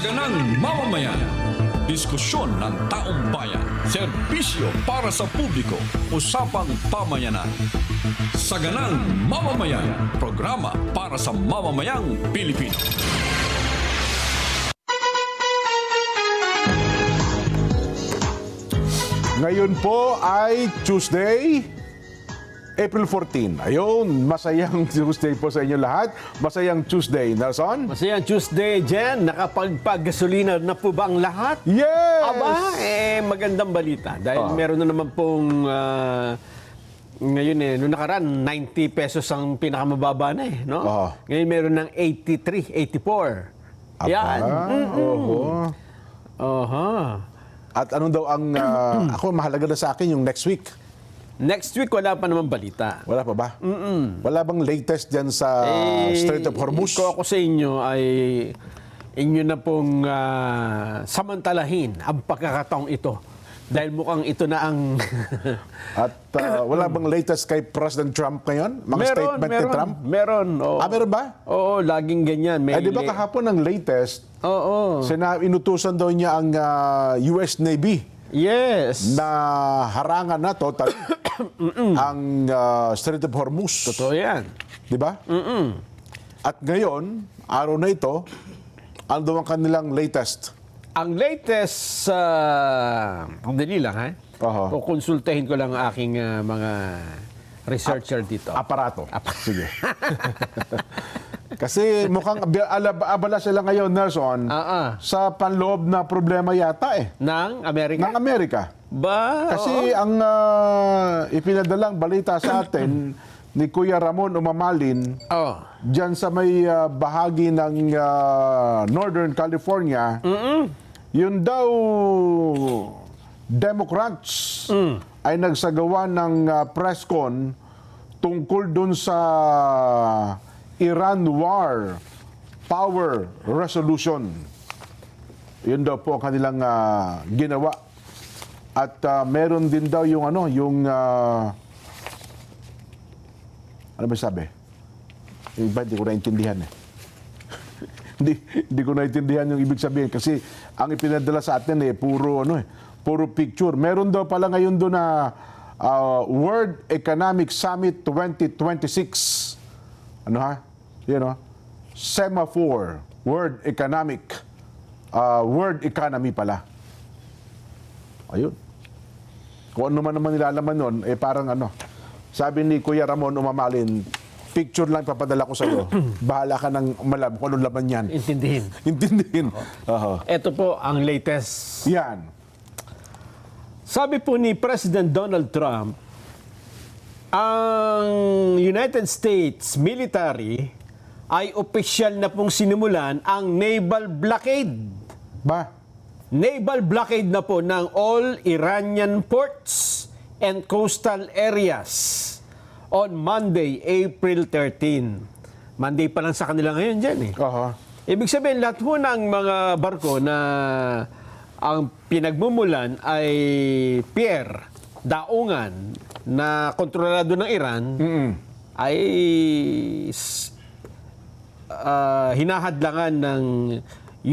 Saganang mamamayan. Diskusyon ng taong bayan. Serbisyo para sa publiko. Usapang pamayanan. Saganang mamamayan. Programa para sa mamamayang Pilipino. Ngayon po ay Tuesday, April 14. Ayun, masayang Tuesday po sa inyo lahat. Masayang Tuesday, Nelson. Masayang Tuesday, Jen. Nakapagpagasolina na po ba ang lahat? Yes! Aba, magandang balita. Dahil meron na naman pong, ngayon noong nakaraan, 90 pesos ang pinakamababa na no? Ngayon meron ng 83, 84. Yan. At ano daw ang, ako mahalaga na sa akin yung next week. Next week, wala pa naman balita. Wala pa ba? Wala bang latest dyan sa Strait of Hormuz? Kung ako sa inyo ay inyo na pong samantalahin ang pagkakataong ito. Dahil mukhang ito na ang... At wala bang latest kay President Trump ngayon? Mga statement ni Trump? Meron. Oo. Meron ba? Oo, laging ganyan. Di ba kahapon ang latest, Oo. inutusan daw niya ang US Navy Yes. na harangan na total ang Strait of Hormuz. Totoo yan. Di ba? At ngayon, araw na ito, ano daw ang kanilang latest? Ang latest, ang dali lang, ha? Oho. Kukonsultahin ko lang ang aking mga researcher dito. Aparato. Sige. Kasi mukhang abala sila ngayon, Nelson, sa panloob na problema yata Ng Amerika? ng Amerika. Ba? Kasi ang ipinadalang balita sa atin ni Kuya Ramon Umamalin, dyan sa may bahagi ng Northern California, yun daw Democrats ay nagsagawa ng press con tungkol dun sa Iran War Power Resolution. Yun daw po ang kanilang ginawa. At meron din daw yung ano ba sabi? Yung iba hindi ko naintindihan hindi ko naintindihan yung ibig sabihin kasi ang ipinadala sa atin puro picture. Meron daw pala ngayon doon na World Economic Summit 2026. Semaphore World Economy pala. Ayun. Kung ano man naman nilalaman nun, parang sabi ni Kuya Ramon Umamalin, picture lang papadala ko sa iyo. Bahala ka nang malam kung anong laman yan. Intindihin. Ito po ang latest. Yan. Sabi po ni President Donald Trump, ang United States military ay opisyal na pong sinimulan ang naval blockade. Naval blockade na po ng all Iranian ports and coastal areas on Monday, April 13. Monday pa lang sa kanila ngayon dyan Ibig sabihin, lahat po ng mga barko na ang pinagmumulan ay pier, daungan, na kontrolado ng Iran, ay hinahadlangan ng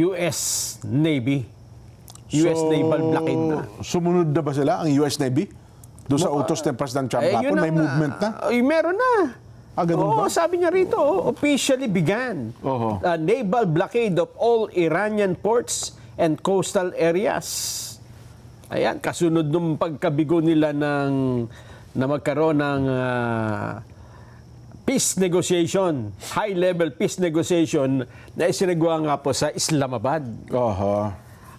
US Navy. US Naval blockade na. Sumunod na ba sila, ang US Navy? Doon sa utos ng President Trump hapon, may movement na? Meron na. Ganun ba? Sabi niya rito, officially began a naval blockade of all Iranian ports and coastal areas. Ayan, kasunod nung pagkabigo nila na magkaroon ng peace negotiation, high-level peace negotiation na isinagawa nga po sa Islamabad.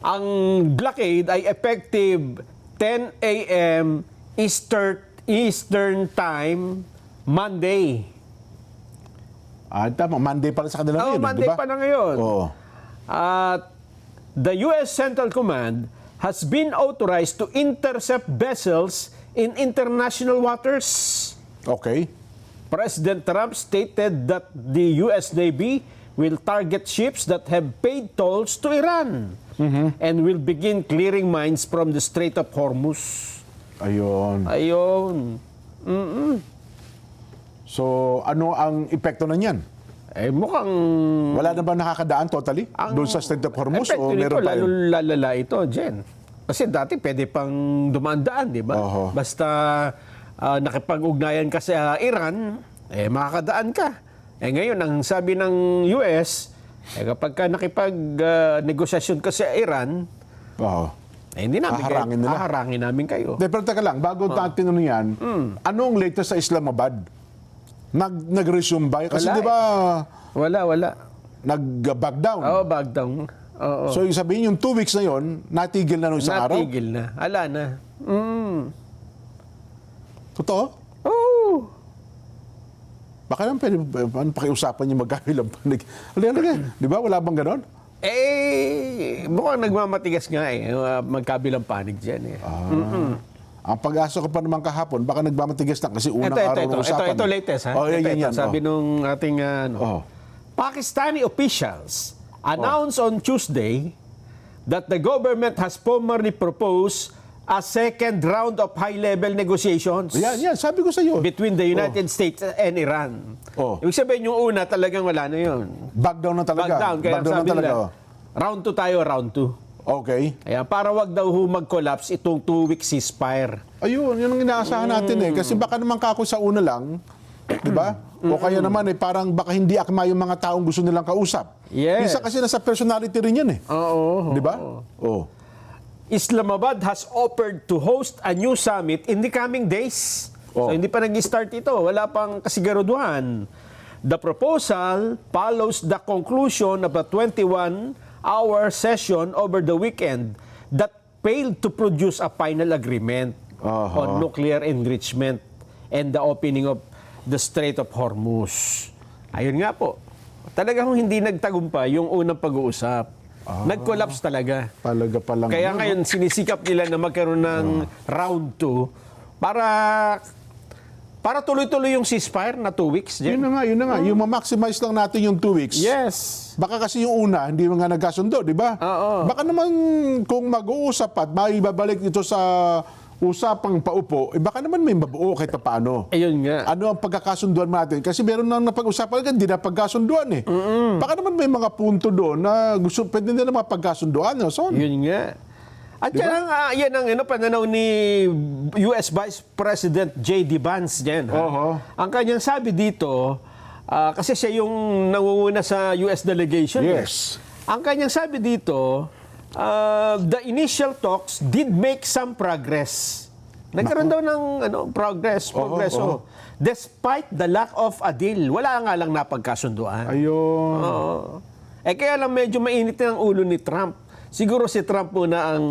Ang blockade ay effective 10 a.m. Eastern Time, Monday. Tama, Monday pala sa kanila ngayon. Monday diba? pa na ngayon. At the U.S. Central Command has been authorized to intercept vessels in international waters. Okay. President Trump stated that the U.S. Navy will target ships that have paid tolls to Iran and will begin clearing mines from the Strait of Hormuz. Ayun. So, ano ang epekto na niyan? mukhang... Wala na ba nakakadaan totally? Doon sa Strait of Hormuz o epekto nito, meron pa lalo rin? lalala ito, Jen. Kasi dati pwede pang dumaan-daan, di ba? Oho. Basta nakipag-ugnayan ka sa Iran, makakadaan ka. Ngayon, ang sabi ng US, kapag ka nakipag-negosyasyon ka sa Iran, Oo. hindi namin Haharangin nila. haharangin namin kayo. De, pero teka lang, bago natin tinanong yan, anong latest sa Islamabad? Nag-resume ba? Kasi Wala di ba Wala. nag-back down? Oo, back down. Oo. So yung sabihin, yung 2 weeks na yon, natigil na nung isang araw? Natigil na. Ala na. Totoo? Oo. Baka naman pwede pakiusapan niyo magkabilang panig. Halika. Di ba? Wala bang ganon? Mukhang nagmamatigas nga magkabilang panig dyan Ang pag-asa ko pa naman kahapon, baka nagmamatigas na kasi unang araw ng usapan. Ito latest ha. Oh, yan. Sabi nung ating Pakistani officials announced on Tuesday that the government has formally proposed a second round of high-level negotiations Yan. Sabi ko sa iyo. between the United States and Iran. Ibig sabihin yung una talagang wala na yun. Back down na talaga. Back down. Kaya Back down sabi na talaga. nila, round 2 tayo, round 2. Okay. Ayan, para wag daw mag-collapse itong 2-week ceasefire. Ayun, yun ang inaasahan natin Kasi baka naman kako sa una lang, di ba? O kaya naman parang baka hindi akma yung mga taong gusto nilang kausap. Yes. Minsan kasi nasa personality rin yan Oo. Di ba? Oo. Islamabad has offered to host a new summit in the coming days. So hindi pa nag-start ito, wala pang kasiguraduhan. The proposal follows the conclusion of a 21-hour session over the weekend that failed to produce a final agreement on nuclear enrichment and the opening of the Strait of Hormuz. Ayun nga po. Talagang hindi nagtagumpay yung unang pag-uusap. Nag-collapse talaga. Talaga palang. Kaya ngayon, sinisikap nila na magkaroon ng round 2 para tuloy-tuloy yung ceasefire na 2 weeks. Yun na nga. Yung ma-maximize lang natin yung 2 weeks. Yes. Baka kasi yung una, hindi nga nagkasundo, di ba? Oo. Baka naman kung mag-uusap at maibabalik ito sa usapang paupo, baka naman may mabuo kahit paano. Ayun nga. Ano ang pagkakasunduan natin? Kasi meron nang napag-usapan, hindi na pagkasunduan Baka naman may mga punto doon na pwede nila mapagkasunduan. So, Yun nga. At yan ang pananaw ni US Vice President J.D. Vance dyan. Ang kanyang sabi dito, kasi siya yung nangunguna sa US delegation. Yes. Ang kanyang sabi dito, the initial talks did make some progress. Nagkaroon daw ng progreso. Despite the lack of a deal, wala nga lang napagkasunduan. Ayun. Kaya lang medyo mainit na ang ulo ni Trump. Siguro si Trump muna ang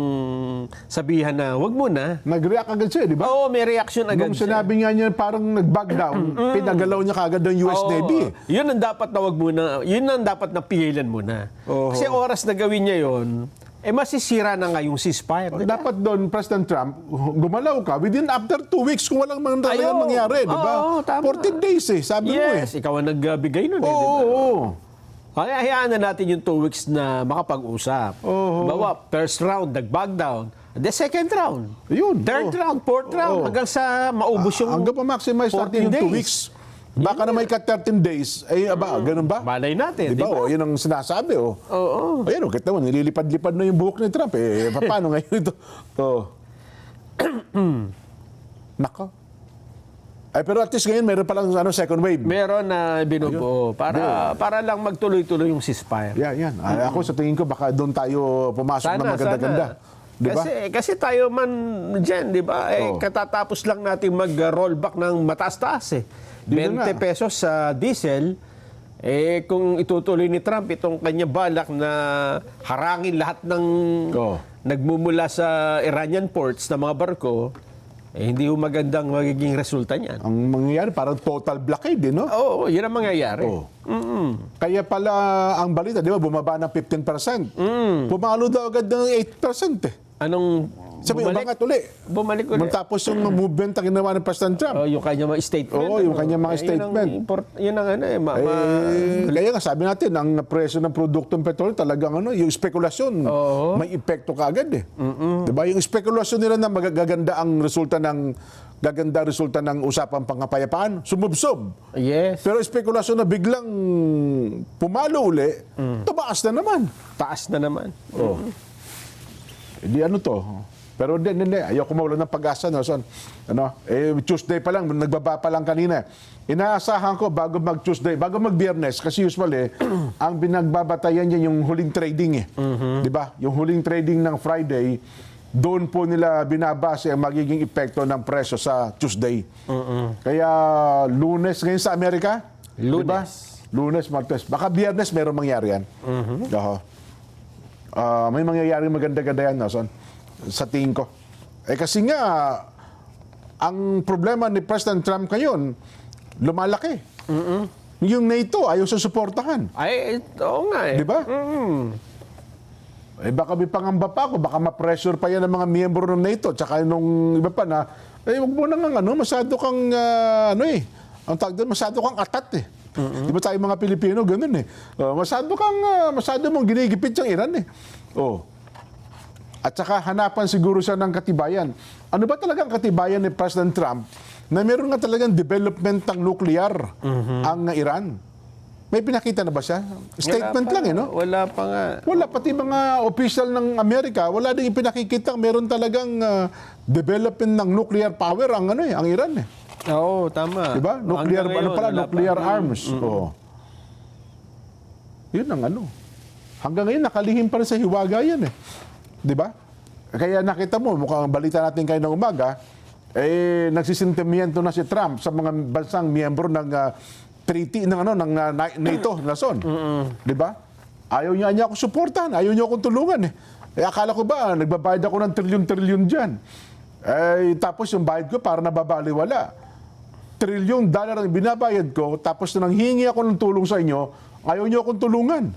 sabihan na, wag muna. Nag-react agad siya, di ba? Oo, may reaction agad Nung siya. sinabi nga niya parang nag-back down, pinagalaw niya kagad ng US Navy. Yun ang dapat na wag muna. Yun ang dapat na pigilan muna. Kasi oras na gawin niya yun, masisira na nga yung ceasefire. Dapat doon, President Trump, gumalaw ka within after 2 weeks kung walang talagang mangyari, di ba? Oo, tama. 14 days sabi mo Yes, ikaw ang nagbigay nun. Oo. Kaya hayaan na natin yung 2 weeks na makapag-usap. Bawa, first round, nag-back down. The second round. Ayun. Third round, fourth round, hanggang sa maubos yung Hanggang pa-maximize 14 natin yung 2 days. weeks. Baka na may ka-13 days. ganun ba? Malay natin, Di ba? Yun ang sinasabi. Oo. Ayun, kita mo, nililipad-lipad na yung buhok ni Trump. Paano ngayon ito? Nako. Pero at least ngayon, meron palang second wave. Meron na binubuo para lang magtuloy-tuloy yung ceasefire. Yan. Ako sa tingin ko, baka doon tayo pumasok na maganda-ganda. Di ba? Kasi tayo man dyan, di ba? Katatapos lang natin mag-rollback ng mataas-taas 20 pesos sa diesel. Kung itutuloy ni Trump itong kanya balak na harangin lahat ng nagmumula sa Iranian ports na mga barko, hindi ho magandang magiging resulta niyan. Ang mangyayari, parang total blockade, no? Oo, yun ang mangyayari. Kaya pala ang balita, di ba, bumaba ng 15%. Pumalo daw agad ng 8%. Anong Sabi, umangat uli. Bumalik ulit. Tapos yung movement na ginawa ng President Trump. Yung kanyang mga statement. Oo, yung kanyang mga statement. Yun ang ano eh. Kaya nga sabi natin, ang presyo ng produktong petrol talagang yung spekulasyon, may epekto kaagad eh. Diba? Yung spekulasyon nila na magaganda ang resulta ng usapang pangkapayapaan, sumubsob. Yes. Pero spekulasyon na biglang pumalo uli, tumaas na naman. Taas na naman. Oh. Hindi ano to. Pero hindi. Ayoko mawala ng pag-asa. No? So, Tuesday pa lang, nagbaba pa lang kanina. Inaasahan ko bago mag-Tuesday, bago mag-Biyernes, kasi usually, ang binagbabatayan niya yung huling trading eh. Di ba? Yung huling trading ng Friday, doon po nila binabase ang magiging epekto ng presyo sa Tuesday. Kaya Lunes ngayon sa Amerika, Lunes. diba? Lunes, Martes. Baka Biyernes meron mangyari yan. May mangyayari maganda-ganda yan, Nason, sa tingin ko. Kasi nga, ang problema ni President Trump ngayon, lumalaki. Yung NATO, ayaw sa suportahan. Ay, oo nga eh. Di ba? Baka may pangamba pa ako, baka ma-pressure pa yan ng mga miyembro ng NATO, tsaka nung iba pa na, wag mo nang masyado kang, ang tawag doon, masyado kang atat eh. Di ba tayo mga Pilipino, ganun eh. Masyado mong ginigipit yung Iran eh. At saka hanapan siguro siya ng katibayan. Ano ba talagang katibayan ni President Trump na meron nga talagang development ng nuclear ang Iran? May pinakita na ba siya? Statement lang eh, no? Wala pa nga. Wala, pati mga official ng Amerika, wala din ipinakikita meron talagang development ng nuclear power ang Iran eh. Oo, tama. Diba? Nuclear, nuclear arms. Yun ang Hanggang ngayon, nakalihim pa rin sa hiwaga yan eh. Diba? Kaya nakita mo, mukhang balita natin kayo ng umaga, nagsisintimiento na si Trump sa mga bansang miyembro ng treaty ng NATO, Nason. Diba? Ayaw niya ako suportahan, ayaw niya akong tulungan eh. Akala ko ba, nagbabayad ako ng trilyon-trilyon dyan. Tapos yung bayad ko para nababaliwala. $1 trillion ang binabayad ko, tapos nang hingi ako ng tulong sa inyo, ayaw niyo akong tulungan.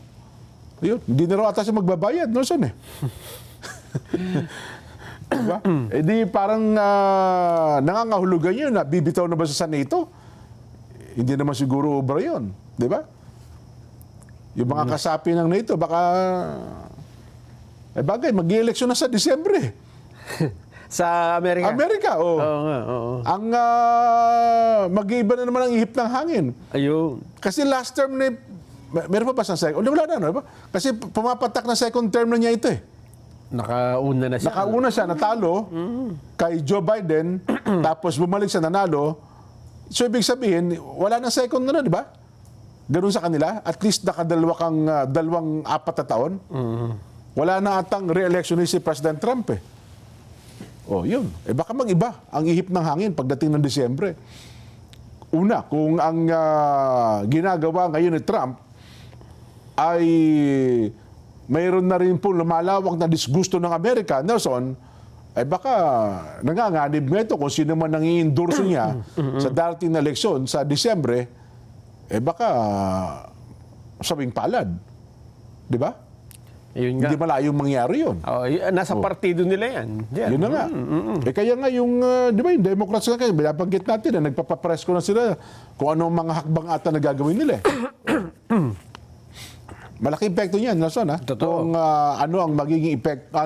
Ayun, hindi na raw ata siya magbabayad, Nason eh. Diba? Di parang nangangahulugan yun na bibitaw na ba sa NATO? Hindi naman siguro obra yun. Diba? Yung mga kasapi ng NATO, baka bagay, mag-i-eleksyon na sa Disyembre. Sa Amerika? Amerika, oo. Oo nga, oo. Ang mag-iiba na naman ang ihip ng hangin. Ayun. Kasi last term na, meron pa ba sa second? Wala na, no? Kasi pumapatak na second term na niya ito eh. Nakauna na siya. Nakauna siya, natalo kay Joe Biden, tapos bumalik siya, nanalo. So, ibig sabihin, wala na second na, di ba? Ganun sa kanila. At least dalawang 4 na taon. Wala na atang re-election ni si President Trump eh. Yun. Baka mag-iba ang ihip ng hangin pagdating ng Disyembre. Una, kung ang ginagawa ngayon ni Trump ay mayroon na rin po lumalawak na disgusto ng Amerika, Nelson, baka nanganganib nga ito kung sino man nang i-endorse niya sa darating na eleksyon sa Disyembre, baka sabing palad. Di ba? Yun nga. Hindi malayong mangyari yun. Nasa partido nila yan. Yun na nga. Kaya nga yung, di ba, yung Democrats nga kayo, binabanggit natin na nagpapapress ko na sila kung anong mga hakbang ata na gagawin nila. Malaking epekto niyan, Nelson, ha? Totoo. Kung ano ang magiging epekto,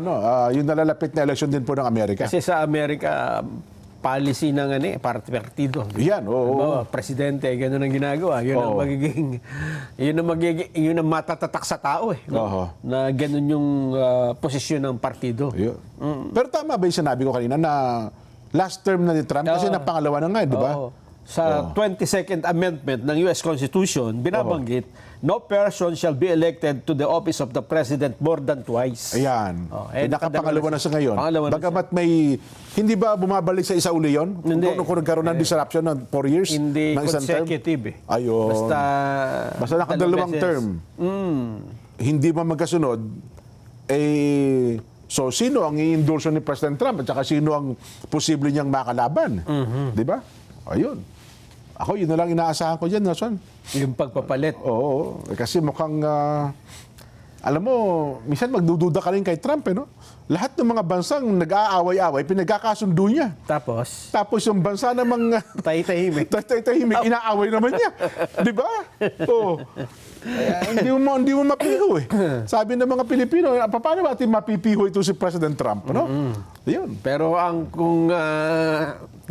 yung nalalapit na eleksyon din po ng Amerika. Kasi sa Amerika, policy ng partido. Yan, oo. Presidente, gano'n ang ginagawa. Yun ang magiging, yun ang matatatak sa tao eh. No? Na gano'n yung posisyon ng partido. Yun. Pero tama ba yung sinabi ko kanina na last term na ni Trump kasi napangalawa na nga, di ba? Sa 22nd Amendment ng US Constitution, binabanggit, no person shall be elected to the office of the President more than twice. Ayan. Nakapangalawa na sa ngayon. Pangalawa na Bagamat may, hindi ba bumabalik sa isa uli yun? Hindi. Kung nagkaroon ng disruption ng 4 years? Hindi ng isang term? consecutive eh. Ayun. Basta nakadalawang beses. term. Hindi ba magkasunod, so sino ang i-endorse ni President Trump at saka sino ang posible niyang makalaban? Di ba? Ayun. Ako, yun na lang inaasahan ko dyan, Nelson. Yung pagpapalit. Oo. Kasi mukhang, alam mo, minsan magdududa ka rin kay Trump, no? lahat ng mga bansang nag-aaway-away, pinagkakasundo niya. Tapos, Tapos yung bansa namang tahimik. tahimik, inaaway naman niya. Di ba? Oo. Kaya hindi mo mapiho eh. Sabi ng mga Pilipino, paano natin mapipiho ito si President Trump? No? Yun. Pero kung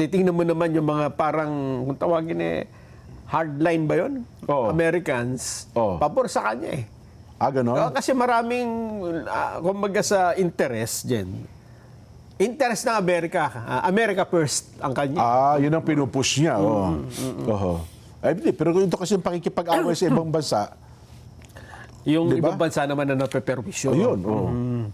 titingnan mo naman yung mga parang, kung tawagin hardline ba yun? Oo. Americans, Oo. pabor sa kanya eh. Ganon? Kasi maraming, kumbaga sa interest dyan. Interest ng Amerika. America first ang kanya. Yun ang pinupush niya. Oo. Ay, hindi. Pero ito kasi yung pakikipag-away sa ibang bansa. Yung diba? ibang bansa naman na napeperwisyo. Ayun.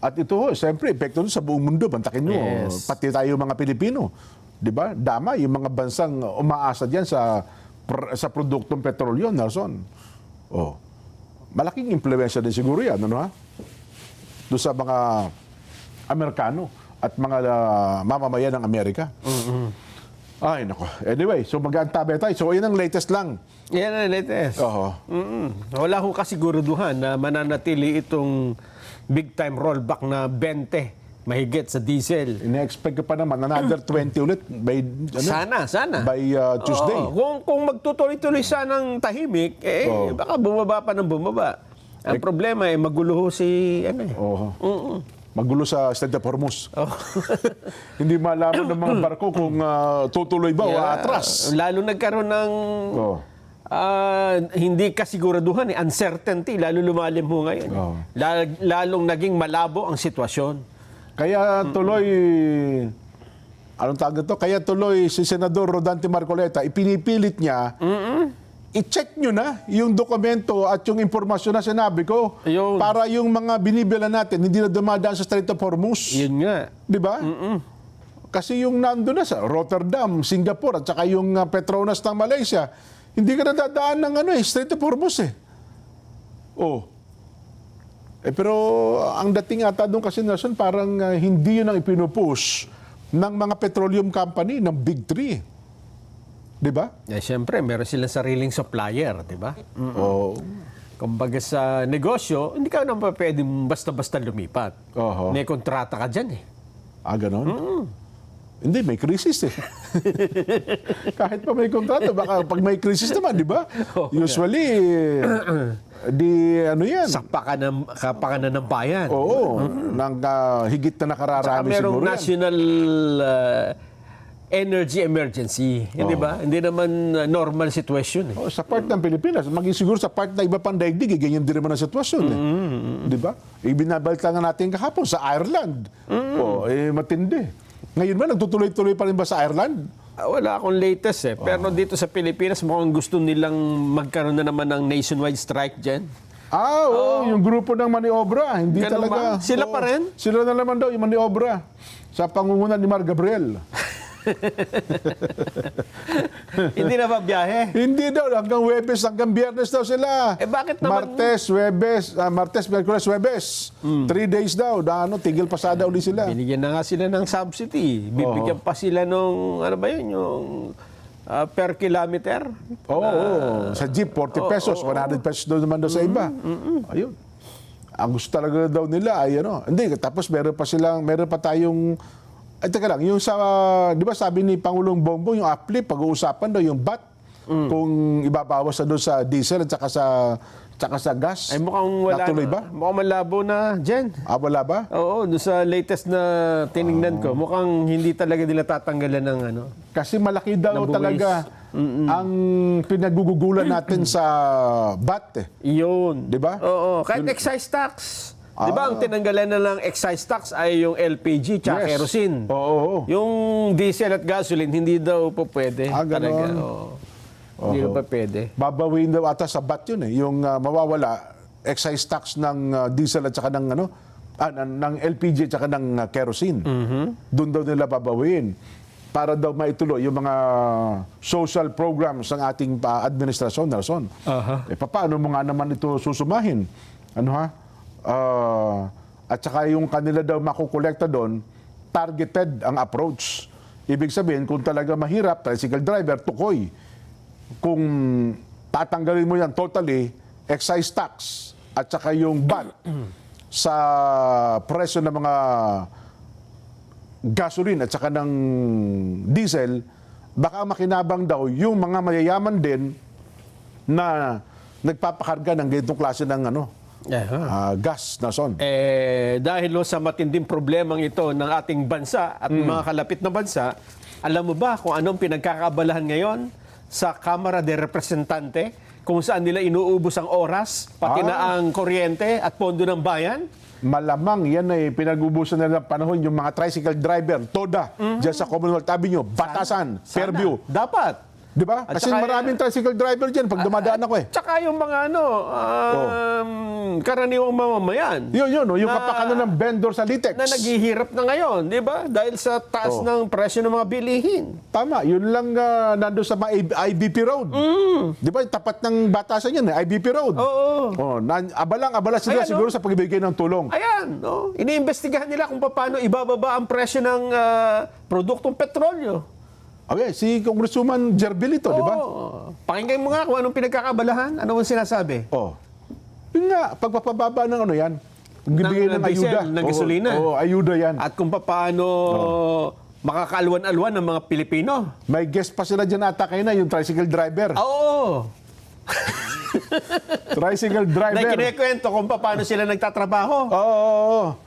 At ito, siyempre, epekto sa buong mundo. Bantakin nyo. Yes. Pati tayo mga Pilipino. Di ba? Dama, yung mga bansang umaasa dyan sa produktong petrolyo, Nelson. Malaking impluwensya din siguro yan, ano ha? Doon sa mga Amerikano at mga mamamayan ng Amerika. Ay, nako. Anyway, so mag-aantabi tayo. So, yun ang latest lang. Yan ang latest. Wala akong kasiguraduhan na mananatili itong big time rollback na 20 mahigit sa diesel. Ina-expect ko pa naman another 20 ulit by Sana. by Tuesday. Kung magtutuloy-tuloy sanang tahimik, baka bumaba pa ng bumaba. Ang problema magulo ho si Magulo sa Strait of Hormuz. Hindi malaman ng mga barko kung tutuloy ba o atras. Lalo nagkaroon ng hindi kasiguraduhan, uncertainty, lalo lumalim ho ngayon. Lalong naging malabo ang sitwasyon. Kaya tuloy, anong tawag ito? Kaya tuloy si Senador Rodante Marcoleta, ipinipilit niya, i-check nyo na yung dokumento at yung impormasyon na sinabi ko Ayun. para yung mga binibila natin hindi na dumadaan sa Strait of Hormuz. Yun nga. Di ba? Kasi yung nando na sa Rotterdam, Singapore at saka yung Petronas ng Malaysia, hindi ka nadadaan ng Strait of Hormuz eh. Pero ang dating ata doon kasi Nelson, parang hindi yun ang ipinupush ng mga petroleum company, ng Big Three. Di ba? Siyempre, meron silang sariling supplier, di ba? Kumbaga sa negosyo, hindi ka naman pwedeng basta-basta lumipat. May kontrata ka dyan eh. Ganon? Hindi, may krisis eh. Kahit pa may kontrata, baka pag may krisis naman, di ba? Usually, yan. Kapakanan ng bayan. Oo, ng higit na nakararami merong siguro yan. national energy emergency. Hindi ba? Hindi naman normal situation eh. Sa part ng Pilipinas, maging siguro sa part na iba pang daigdig, ganyan din naman ang sitwasyon. Di ba? Ibinabalita nga natin kahapon sa Ireland. Matindi. Ngayon ba, nagtutuloy-tuloy pa rin ba sa Ireland? Wala akong latest eh. Pero dito sa Pilipinas, mukhang gusto nilang magkaroon na naman ng nationwide strike dyan. Yung grupo ng maniobra. Hindi Ganun talaga. ba? Sila pa rin? Sila na naman daw yung maniobra sa pangungunan ni Mar Gabriel. Hindi na ba biyahe? Hindi daw. Hanggang Webes, hanggang Biyernes daw sila. Bakit naman? Martes, Merkules, Webes. 3 days daw. Tigil pasada uli sila. Binigyan na nga sila ng subsidy. Bibigyan pa sila nung, yung per kilometer. Sa jeep, 40 pesos. 100 pesos daw naman daw sa iba. Ayun. Ang gusto talaga daw nila ay Hindi, tapos meron pa tayong teka lang, yung sa, di ba sabi ni Pangulong Bongbong, yung uplift, pag-uusapan daw yung VAT, kung ibabawas na doon sa diesel at saka sa gas. Ay mukhang wala. Natuloy ba? Mukhang malabo na dyan. Wala ba? Oo, doon sa latest na tinignan ko, mukhang hindi talaga nila tatanggalan ng Kasi malaki daw Nabuwis. talaga ang pinagugugulan natin sa VAT eh. Yun. Di ba? Oo, kahit excise tax. Di ba ang tinanggalan na ng excise tax ay yung LPG tsaka kerosene? Oo. Yung diesel at gasoline, hindi daw po pwede. Talaga. Ganon. Hindi pa pwede. Babawin daw ata sa VAT yun eh. Yung mawawala, excise tax ng diesel at saka ng LPG at saka ng kerosene. Doon daw nila babawin. Para daw maituloy yung mga social programs ng ating administrasyon, Nelson. Paano mo nga naman ito susumahin? At saka yung kanila daw makukolekta doon, targeted ang approach. Ibig sabihin, kung talaga mahirap, tricycle driver, tukoy. Kung tatanggalin mo yan totally, excise tax, at saka yung VAT, sa presyo ng mga gasoline at saka ng diesel, baka makinabang daw yung mga mayayaman din na nagpapakarga ng ganitong klase ng gas na son. Dahil sa matinding problemang ito ng ating bansa at mga kalapit na bansa, alam mo ba kung anong pinagkakabalahan ngayon sa Kamara de Representante, kung saan nila inuubos ang oras, pati na ang kuryente at pondo ng bayan? Malamang yan ay pinag-ubusan nila ng panahon yung mga tricycle driver, TODA, dyan sa Commonwealth Avenue, Batasan, Fairview. Dapat. Di ba? At Kasi saka, maraming tricycle driver dyan pag dumadaan ako eh. Tsaka yung mga karaniwang mamamayan. Yun, yung kapakanan ng vendor sa Litex. Na naghihirap na ngayon, di ba? Dahil sa taas ng presyo ng mga bilihin. Tama, yun lang nandun sa mga IBP Road. Di ba? Tapat ng Batasan yan, IBP Road. Oo. Abalang-abala sila Ayan, siguro sa pagbibigay ng tulong. Ayan, no? Iniimbestigahan nila kung paano ibababa ang presyo ng produktong petrolyo. Okay, si Congresswoman Jerbilito, di ba? Pakinggan mo nga kung anong pinagkakabalahan. Ano ang sinasabi? Yun nga, pagpapababa ng ano yan, bibigay ng ayuda. Diesel, ng gasolina. Ayuda yan. At kung paano makakaalwan-alwan ng mga Pilipino. May guest pa sila dyan ata kayo na, yung tricycle driver. Oo. Tricycle driver. Na kinikwento kung paano sila nagtatrabaho. Oo.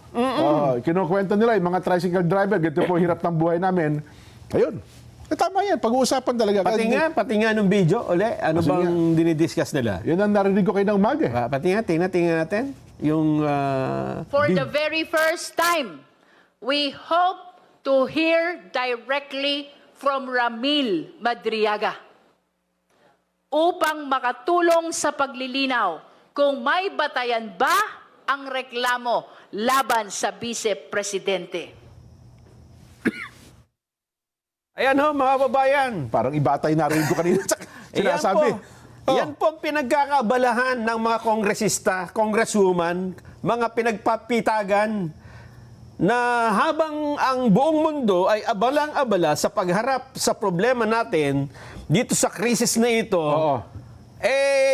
Kinukwento nila, yung mga tricycle driver, ganito po hirap ng buhay namin. Ayun. Tama yan, pag-uusapan talaga. Pati nga nung video, ano bang dinidiscuss nila? Yun ang narinig ko kayo ng umaga. Pati nga, tingnan natin. Yung... For the very first time, we hope to hear directly from Ramil Madriaga upang makatulong sa paglilinaw kung may batayan ba ang reklamo laban sa Vice Presidente. Ayan ho, mga babayan. Parang iba tayo narinig ko kanina sinasabi. Yan po ang pinagkakabalahan ng mga kongresista, congresswoman, mga pinagpapitagan na habang ang buong mundo ay abalang-abala sa pagharap sa problema natin dito sa krisis na ito,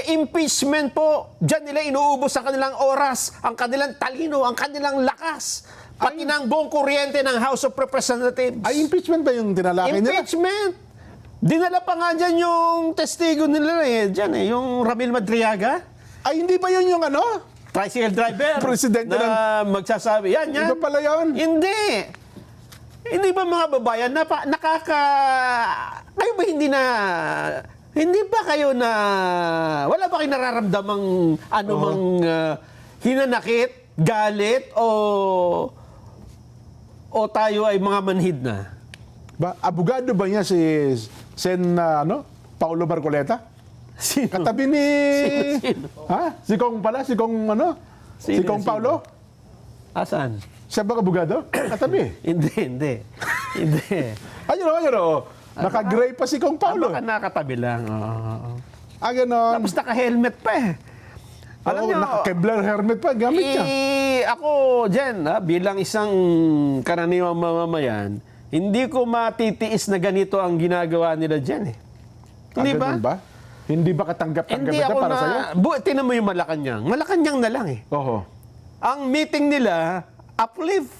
impeachment po, dyan nila inuubos ang kanilang oras, ang kanilang talino, ang kanilang lakas, pati ng buong kuryente ng House of Representatives. Ay, impeachment ba yung tinalakay nila? Impeachment! Dinala pa nga dyan yung testigo nila yung Ramil Madriaga. Ay, hindi ba yun yung Tricycle driver. Presidente na magsasabi. Yan. Iba pala yun? Hindi. Hindi ba mga babayan, kayo ba hindi ba kayo wala ba kayo nararamdamang anumang hinanakit, galit, o tayo ay mga manhid na? Abogado ba niya si Paulo Marcoleta? Sino? Katabi ni... Sino? Si Kong pala? Si Kong si Kong Paulo? Asan? Siya ba abogado? Katabi. Hindi. Ayun o. Naka-gray pa si Kong Paulo. Baka nakatabi lang. Ganon. Tapos naka-helmet pa eh. Alam niyo, naka-Kevlar helmet pa. Gamit niya. Ako, Jen, bilang isang karaniwang mamamayan, hindi ko matitiis na ganito ang ginagawa nila dyan eh. Hindi ba? Ba? Hindi ba katanggap-tanggap Hindi ito ako para sa'yo? Tinan mo yung Malacanang. Malacanang na lang eh. Oho. Ang meeting nila, uplift.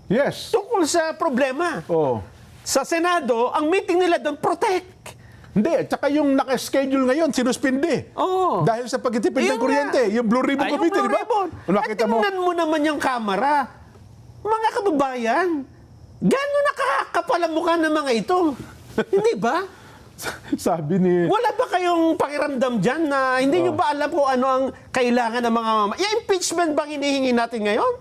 Yes. Tungkol sa problema. Oo. Sa Senado, ang meeting nila doon, protect. Hindi, tsaka yung naka-schedule ngayon, sinuspindi. Oo. Dahil sa pagtitipid ng kuryente. Yung Blue Ribbon Committee, di ba? At tingnan mo naman yung kamera. Mga kababayan, gano'n nakakapal ang mukha ng mga ito? Hindi ba? Sabi ni... Wala ba kayong pakiramdam dyan na hindi nyo ba alam kung ano ang kailangan ng mga yung impeachment bang hinihingi natin ngayon?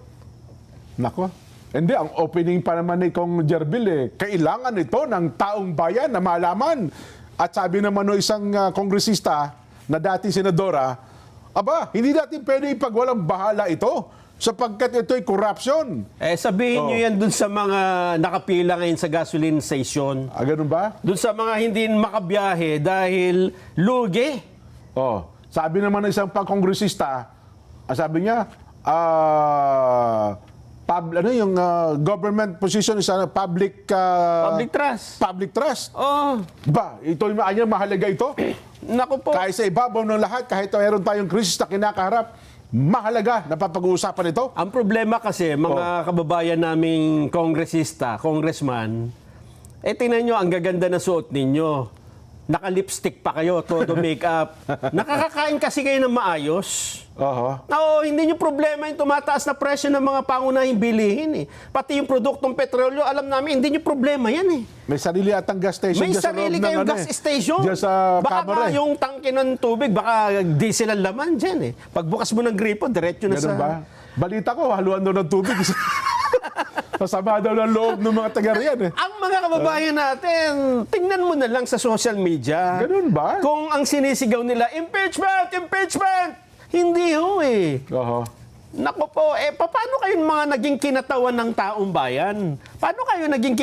Nako. Hindi, ang opening pa naman ni Kong Jerbil kailangan ito ng taong bayan na malaman. At sabi naman ng isang kongresista na dating senadora, hindi natin pwede ipagwalang bahala ito sapagkat ito'y corruption. Sabihin nyo yan dun sa mga nakapila ngayon sa gasoline station. Ganun ba? Dun sa mga hindi makabiyahe dahil lugi. Sabi naman ng isang pangkongresista, sabi niya, yung government position is public Public trust. Public trust. Ito mahalaga ito. Naku po. Kahit sa ibabaw ng lahat, kahit mayroon tayong krisis na kinakaharap, mahalaga na papag-uusapan ito? Ang problema kasi, mga kababayan naming kongresista, congressman, tingnan nyo, ang gaganda na suot ninyo. Naka-lipstick pa kayo, todo makeup. Nakakakain kasi kayo ng maayos. Oho. Oo, hindi nyo problema yung tumataas na presyo ng mga pangunahing bilihin. Pati yung produktong petrolyo, alam namin, hindi nyo problema yan. May sarili atang gas station May dyan sa sarili loob ng kayong ano gas eh. station. Dyan sa baka Camara nga yung tangke ng tubig, baka diesel ang laman dyan. Pagbukas mo ng gripo, diretso na Ganun sa... ba? Balita ko, haluan daw ng tubig. Pasama daw ng loob ng mga taga riyan eh. Ang mga kababayan natin, tingnan mo na lang sa social media. Ganun ba? Kung ang sinisigaw nila, impeachment! Impeachment! Hindi ho eh. Oho. Nako po, paano kayo mga naging kinatawan ng taong bayan? Paano kayo naging,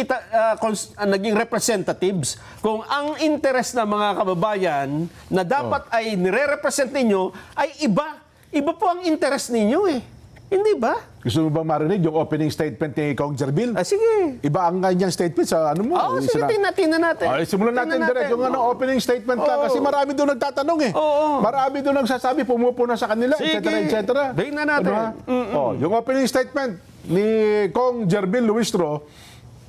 naging representatives kung ang interest ng mga kababayan na dapat ay nire-represent ninyo ay iba? Iba po ang interest ninyo eh. Hindi ba? Gusto mo ba marinig yung opening statement ni Kong Jerbil? Sige. Iba ang kanyang statement sa ano mo? Oo, Yung sige, sina- tingnan natin. Ay, simulan natin Tingnan direct yung Oo. opening statement ka Oo. kasi marami doon nagtatanong eh. Oo. Marami doon nagsasabi, pumupuna sa kanila, Sige. etc. Tingnan natin. Oh, yung opening statement ni Kong Jerbil Luistro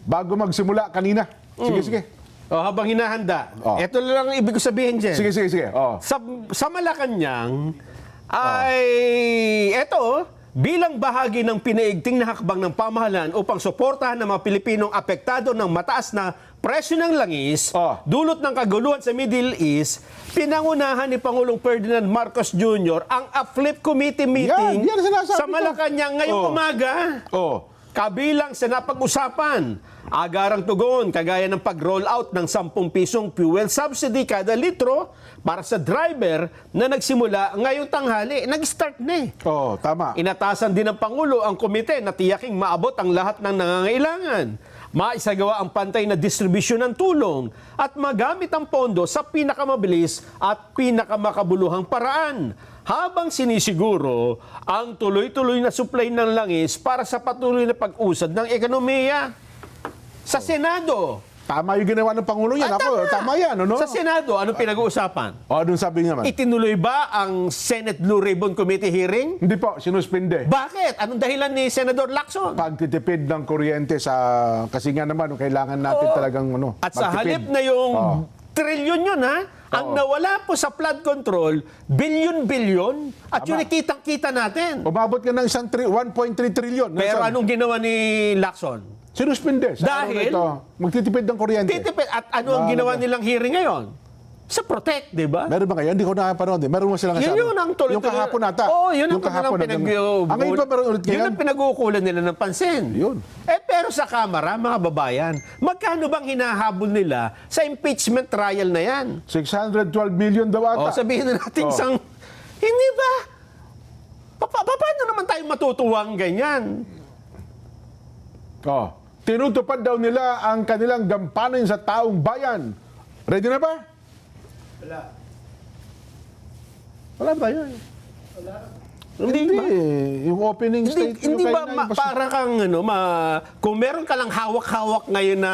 bago magsimula kanina. Sige. Habang hinahanda. Oh. Ito lang ang ibig ko sabihin dyan. Sige. Oh. Sa Malacanang ay eto bilang bahagi ng pinaigting na hakbang ng pamahalaan upang suportahan ng mga Pilipinong apektado ng mataas na presyo ng langis, dulot ng kaguluhan sa Middle East, pinangunahan ni Pangulong Ferdinand Marcos Jr. ang AFLIP Committee meeting Yan sinasabi sa ko. Malacanang ngayong umaga. Oh. Kabilang sa napag-usapan, agarang tugon kagaya ng pag-roll out ng 10 pisong fuel subsidy kada litro para sa driver na nagsimula ngayong tanghali. Nag-start na eh. Oh, tama. Inatasan din ng Pangulo ang komite na tiyaking maabot ang lahat ng nangangailangan. Maisagawa ang pantay na distribusyon ng tulong at magamit ang pondo sa pinakamabilis at pinakamakabuluhang paraan habang sinisiguro ang tuloy-tuloy na supply ng langis para sa patuloy na pag-usad ng ekonomiya. Sa Senado. Tama yung ginawa ng Pangulo yan. Ako, tama yan, ano? Sa Senado, anong pinag-uusapan? Doon sabi niya man. Itinuloy ba ang Senate Blue Ribbon Committee hearing? Hindi po, sinuspinde. Bakit? Anong dahilan ni Senador Lacson? Pagtitipid ng kuryente sa... Kasi nga naman, kailangan natin talagang ano, At sa magtipid. halip na yung trilyon yun, ha? Ang Oo. nawala po sa flood control, bilyon-bilyon. At Tama. yun kitang-kita natin. Umabot ka ng 1.3 trillion. Pero anong ginawa ni Lacson? Sinuspinde. Sa Dahil- araw na ito, magtitipid ng kuryente. Titipid. At ano ang ginawa nilang hearing ngayon? Sa Protect, di ba? Meron ba ngayon? Hindi ko nakapanood. Meron mo silang Yun kasama. ang tuloy-tuloy. Yung kahapon nata. Oo, yun ang kahapon pinag- Ang ngayon ba meron ulit Yun ngayon? ang pinag-uukulan nila ng pansin. Yun. Pero sa Kamara, mga babayan, magkano bang hinahabol nila sa impeachment trial na yan? 612 million daw ata. Sabihin na natin Oh. hindi ba? Paano naman tayo matutuwang ganyan? Tinutupad daw nila ang kanilang gampanin sa taong bayan. Ready na ba? Wala ba yun? Hindi ba? Yung opening statement. Hindi yung ba kanina, yung para kang kung meron ka lang hawak-hawak ngayon na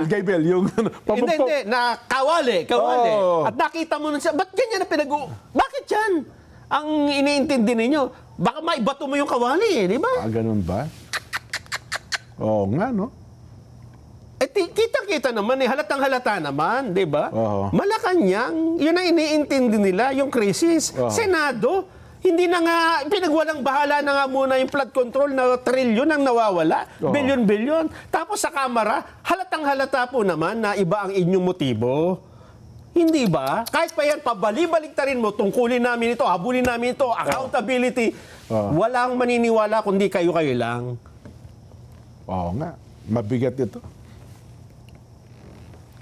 Gaybel, yung hindi, na kawali. Oo. At nakita mo nun siya, ba't ganyan na bakit yan? Ang iniintindi ninyo, baka maibato mo yung kawali di ba? ganun ba? Oo nga, no? Kitang-kita naman halatang-halata naman, di ba? Oo. Malacanang, yun ang iniintindi nila, yung krisis. Oo. Senado, hindi na nga, pinagwalang bahala na nga muna yung flood control na trilyon ang nawawala, Oo. bilyon-bilyon. Tapos sa Kamara, halatang-halata po naman na iba ang inyong motibo. Hindi ba? Kahit pa yan, pabali-baliktarin mo, tungkulin namin ito, habulin namin ito, accountability. Walang maniniwala kundi kayo-kayo lang. Oo nga. Mabigat ito.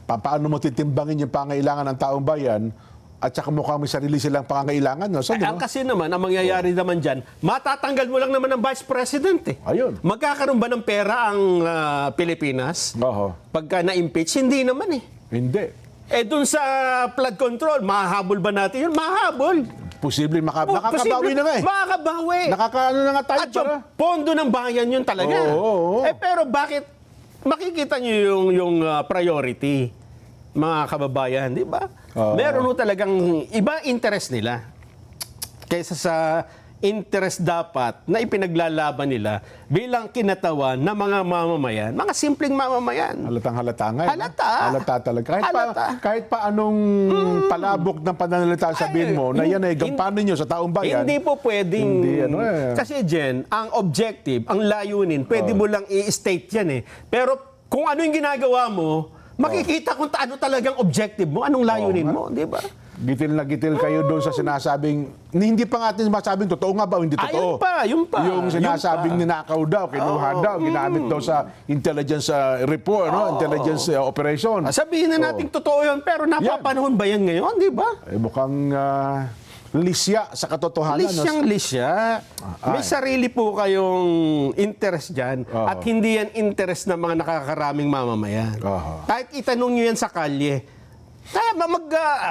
Paano mo titimbangin yung pangailangan ng taong bayan at saka mukhang may sarili silang pangangailangan? No? So, Ang kasi naman, ang mangyayari naman dyan, matatanggal mo lang naman ang Vice President eh. Ayun. Magkakaroon ba ng pera ang Pilipinas? Oo. Pagka na-impeach, hindi naman eh. Hindi. Dun sa flood control, mahahabol ba natin yun? Mahahabol. Posible makakabawi Posible, na nga eh. Makakabawi. Nakakaano na nga tayo At yung pondo ng bayan yun talaga. Oo. Pero bakit, makikita nyo yung priority, mga kababayan, di ba? Oo. Meron ho talagang iba interest nila. kaysa sa interest dapat na ipinaglalaban nila bilang kinatawan ng mga mamamayan, mga simpleng mamamayan. Halatang-halata nga. Halata. Halata talaga. Halata. Kahit pa anong palabok ng pananalita sabihin mo na yan ay gampanin nyo sa taong bayan. Hindi po pwedeng... Hindi, Kasi Jen, ang objective, ang layunin, pwede mo lang i-state yan eh. Pero kung ano yung ginagawa mo, makikita kung ano talagang objective mo, anong layunin mo, di ba? Gitil na gitil kayo doon sa sinasabing, hindi pa nga natin masabing totoo nga ba o hindi totoo. Yun pa. Yung sinasabing ninakaw daw, kinuha daw, ginamit daw sa intelligence report, intelligence operation. Sabihin na natin totoo yun, pero napapanahon ba yan ngayon, di ba? Mukhang lisya sa katotohanan. Lisya. May sarili po kayong interest dyan at hindi yan interest ng mga nakakaraming mamamayan. Kahit itanong nyo yan sa kalye, kaya ba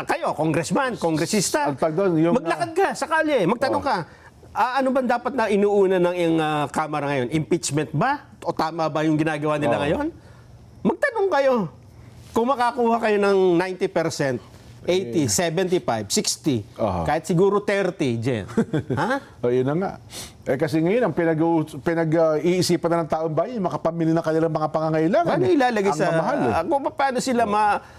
kayo, congressman, kongresista, maglakad ka sa kalye, magtanong ka, ano ba dapat na inuuna ng iyong Kamara ngayon? Impeachment ba? O tama ba yung ginagawa nila ngayon? Magtanong kayo. Kung makakuha kayo ng 90%, 80, 75, 60, kahit siguro 30, Jen. Ha? Yun na nga. Kasi ngayon, ang pinag-iisipan na ng taong bayan, makapamili ng kanilang mga pangangailangan. Paano ilalagay sa... Kung paano sila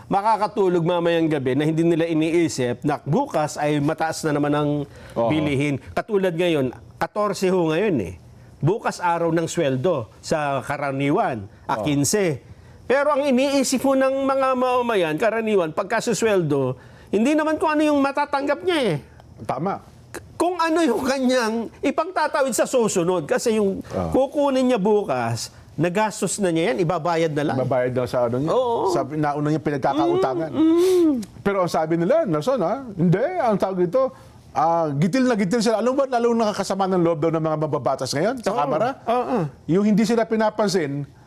makakatulog mamayang gabi na hindi nila iniisip na bukas ay mataas na naman ang bilihin. Katulad ngayon, 14 ho ngayon eh. Bukas araw ng sweldo sa karaniwan, 15. Pero ang iniisip po ng mga mamamayan, karaniwan, pagkasusweldo, hindi naman kung ano yung matatanggap niya eh. Tama. Kung ano yung kanyang ipangtatawid sa susunod. Kasi yung kukunin niya bukas, nagastos na niya yan, ibabayad na lang. Ibabayad na sa ano niya. Sa nauna niya pinagkakautangan. Pero ang sabi nila, Nelson, hindi, ang tawag dito, gitil na gitil sila. Alam ba, lalong nakakasama ng loob daw ng mga mababatas ngayon sa Kamara? Yung hindi sila pinapansin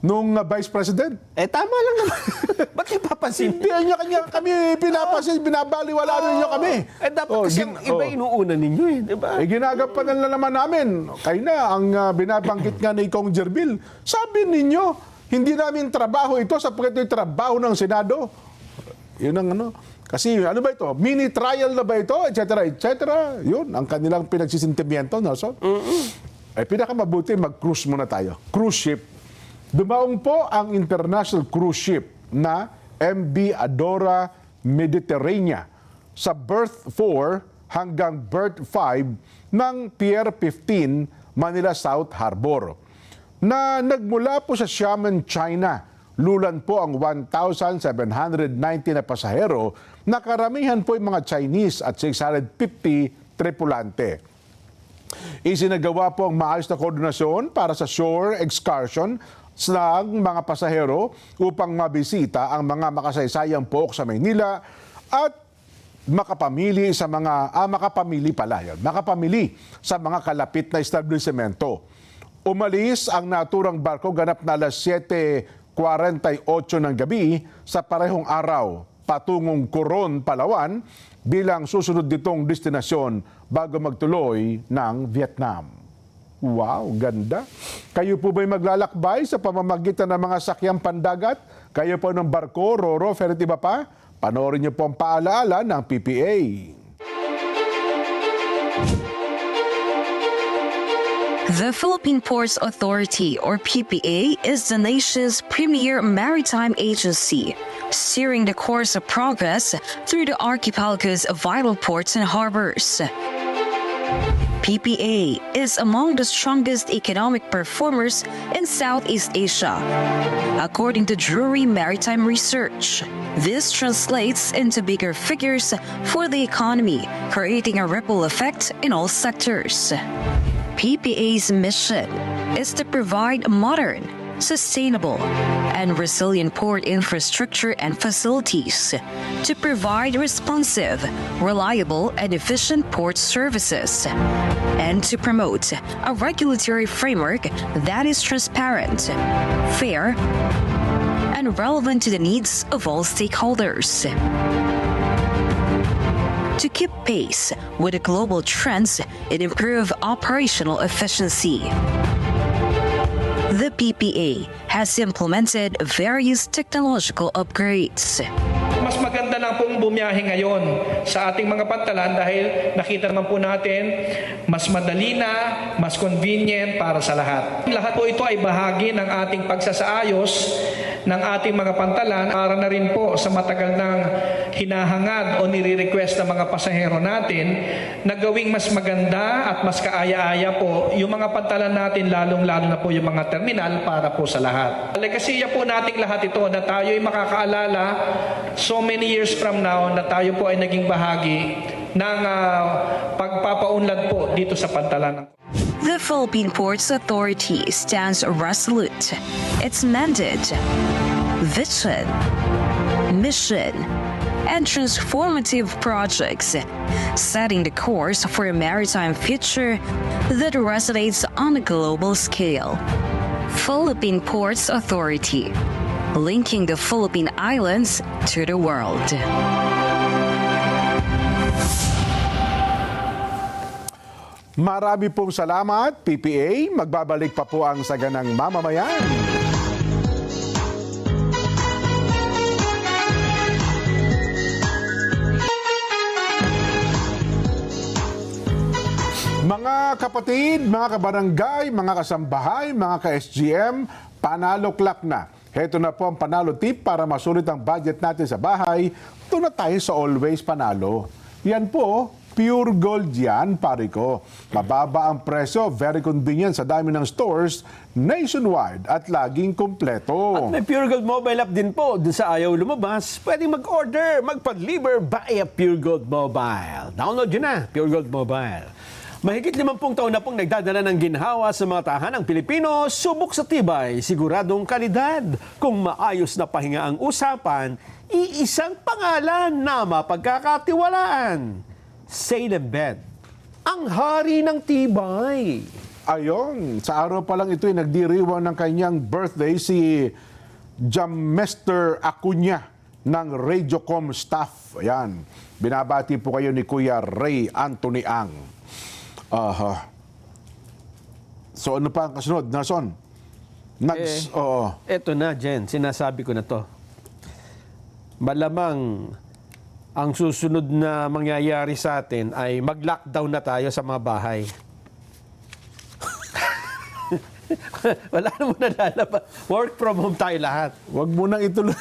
nung Vice President. Tama lang naman. Ba't yung papansin? Hindi niya kami pinapansin, binabaliwala ninyo kami. Dapat kasi iba inuuna ninyo eh, di ba? Ginagampanan na naman namin. Kayo na, ang binabanggit nga ni Kong Jerbil, sabi ninyo, hindi namin trabaho ito sapagkat ito'y trabaho ng Senado. Yun ang ano. Kasi ano ba ito? Mini trial na ba ito? Et cetera, et cetera. Yun, ang kanilang pinagsisintimiento, Nelson. Pinakamabuti, mag-cruise muna tayo. Cruise ship. Dumaong po ang international cruise ship na MV Adora Mediterranean sa berth 4 hanggang berth 5 ng Pier 15 Manila South Harbor na nagmula po sa Xiamen, China. Lulan po ang 1,790 na pasahero na karamihan po ay mga Chinese at 650 tripulante. Isinagawa po ang maayos na koordinasyon para sa shore excursion sa mga pasahero upang mabisita ang mga makasaysayang pook sa Maynila at makapamili sa mga kalapit na establishmento. Umalis ang naturang barko ganap na alas 7:48 ng gabi sa parehong araw patungong Coron, Palawan bilang susunod nitong destinasyon bago magtuloy ng Vietnam. Wow, ganda. Kayo po ba'y maglalakbay sa pamamagitan ng mga sakyang pandagat? Kayo po ng barko, roro, ferry, iba pa? Panoorin niyo po ang paalaala ng PPA. The Philippine Ports Authority, or PPA, is the nation's premier maritime agency, steering the course of progress through the archipelago's vital ports and harbors. PPA is among the strongest economic performers in Southeast Asia, according to Drury Maritime Research. This translates into bigger figures for the economy, creating a ripple effect in all sectors. PPA's mission is to provide modern, sustainable, and resilient port infrastructure and facilities to provide responsive, reliable, and efficient port services, and to promote a regulatory framework that is transparent, fair, and relevant to the needs of all stakeholders. To keep pace with the global trends and improve operational efficiency, the PPA has implemented various technological upgrades. mas maganda lang pong bumiyahe ngayon sa ating mga pantalan dahil nakita naman po natin mas madali na, mas convenient para sa lahat. Lahat po ito ay bahagi ng ating pagsasaayos ng ating mga pantalan para na rin po sa matagal ng hinahangad o nire-request ng mga pasahero natin na gawing mas maganda at mas kaaya-aya po yung mga pantalan natin, lalong-lalo na po yung mga terminal para po sa lahat. Legasiya po nating lahat ito na tayo ay makakaalala so many years from now na tayo po ay naging bahagi ng pagpapaunlad po dito sa pantalan. The Philippine Ports Authority stands resolute. Its mandate, vision, mission, and transformative projects, setting the course for a maritime future that resonates on a global scale. Philippine Ports Authority, linking the Philippine Islands to the world. Marami pong salamat, PPA. Magbabalik pa po ang Saganang Mamamayan. Mga kapatid, mga kabarangay, mga kasambahay, mga ka-SGM, panalo clock na. Heto na po ang panalo tip para masulit ang budget natin sa bahay. Ito na tayo sa Always Panalo. Yan po, pure gold yan, pare ko. Mababa ang presyo, very convenient sa dami ng stores nationwide at laging kumpleto. At may Pure Gold mobile app din po. Doon sa ayaw lumabas, pwedeng mag-order, magpa-deliver via Pure Gold Mobile. Download yun na, Pure Gold Mobile. Mahigit 50 taon na pong nagdadala ng ginhawa sa mga tahanang Pilipino, subok sa tibay, siguradong kalidad. Kung maayos na pahinga ang usapan, iisang pangalan na mapagkakatiwalaan. Salem Bed, ang hari ng tibay. Ayon, sa araw pa lang ito ay nagdiriwang ng kanyang birthday si Jamester Acuña ng Radiocom staff. Ayan, binabati po kayo ni Kuya Ray Anthony Ang. So ano pa ang kasunod, Nason? Oo. Eto na, Jen, sinasabi ko na to. Malamang ang susunod na mangyayari sa atin ay mag-lockdown na tayo sa mga bahay. Wala naman nalalabas. Work from home tayo lahat. Huwag mo nang ituloy.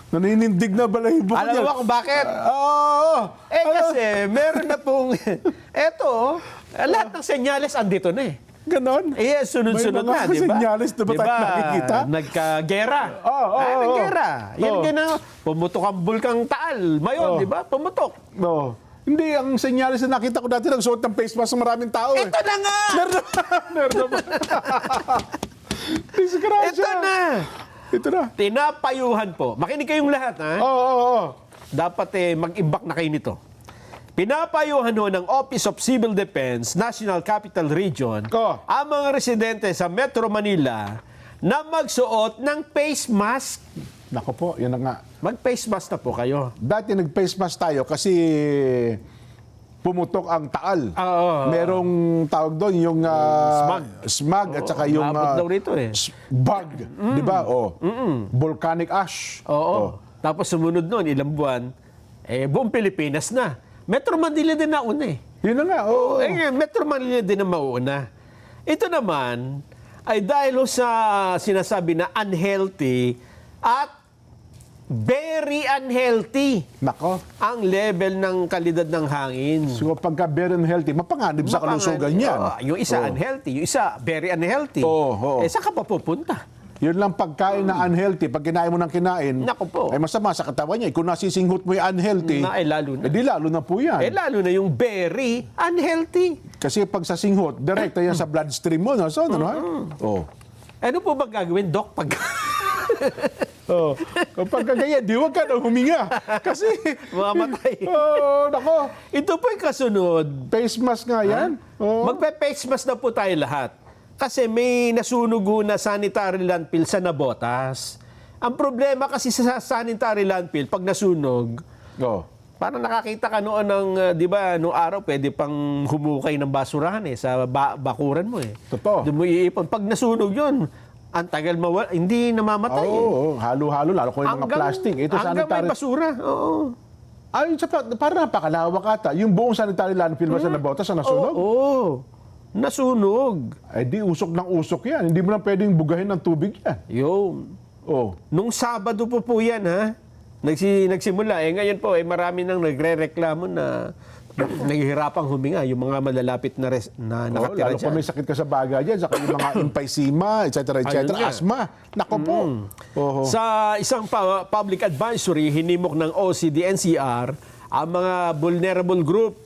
Naninindig na balahibo. Alam mo ba kung bakit? Oo. Kasi meron na pong... Eto, lahat ng senyales andito na eh. Ganon? Sunod-sunod May mga na, di ba? senyales na ba tayo nakikita? Nagka-gera. Oo. Nagka-gera. Yan ganun. Pumutok ang bulkang Taal. Mayon, di ba? Pumutok. No. Hindi, ang senyales na nakita ko dati nagsuot ng face mask ng maraming tao. Ito na nga! Meron na. Ito na! Ito na. Tinapayuhan po. Makinig kayong lahat, ha? Oo. Dapat mag-imbak na kayo nito. Pinapayuhan ho ng Office of Civil Defense, National Capital Region, ang mga residente sa Metro Manila na magsuot ng face mask. Nako po, yan na nga. Mag-face mask na po kayo. Dati nag-face mask tayo kasi pumutok ang Taal. Oo. Merong tawag doon, yung smog at saka yung Umabot daw rito eh. bug. Di ba? Volcanic ash. Oo. Tapos sumunod nun, ilang buwan, buong Pilipinas na. Metro Manila din nauna eh. Yun na nga, oo. Metro Manila din ang mauna. Ito naman ay dahil sa sinasabi na unhealthy at very unhealthy Nako. ang level ng kalidad ng hangin. So pagka very unhealthy, mapanganib sa kalusugan yan. Yung isa unhealthy, yung isa very unhealthy. Oo. Saan ka pa pupunta? Yun lang pagkain na unhealthy, pag kinain mo ng kinain, Naku po. ay masama sa katawan niya. Kung nasisinghot mo yung unhealthy, Lalo na. di lalo na po yan. Lalo na yung very unhealthy. Kasi pag sa singhot, direkta yan sa bloodstream mo. No? So, Oh. Ano po ba gagawin, Doc, pag... Kapag ganyan, di wag ka na huminga. Kasi... Mamatay. Nako. Ito po yung kasunod. Face mask nga yan. Magpe-face mask na po tayo lahat. Kasi may nasunog na sanitary landfill sa Nabotas. Ang problema kasi sa sanitary landfill, pag nasunog, parang nakakita ka noon ng, di ba, noong araw, pwede pang humukay ng basurahan sa bakuran mo eh. Totoo. Doon mo iipon. Pag nasunog yun, Ang tagal mawala, hindi namamatay. Oo, halo-halo, lalo kung yung mga plastic. Ito hanggang may sanitary. basura. Oo. Ay, parang napakalawak ata. Yung buong sanitary landfill ba sa nabotas na nasunog? Oo. Nasunog. Ay, di usok ng usok yan. Hindi mo na pwedeng bugahin ng tubig yan. Yun. Oh. Nung Sabado po yan, ha? Nagsimula. Ngayon po, marami nang nagre-reklamo na naghihirapang huminga yung mga malalapit na, na nakatira Lalo kung may sakit ka sa baga dyan, saka yung mga emphysema, etc., Ayun nga. asthma. Nako po. Oho. Sa isang public advisory, hinimok ng OCD-NCR ang mga vulnerable group.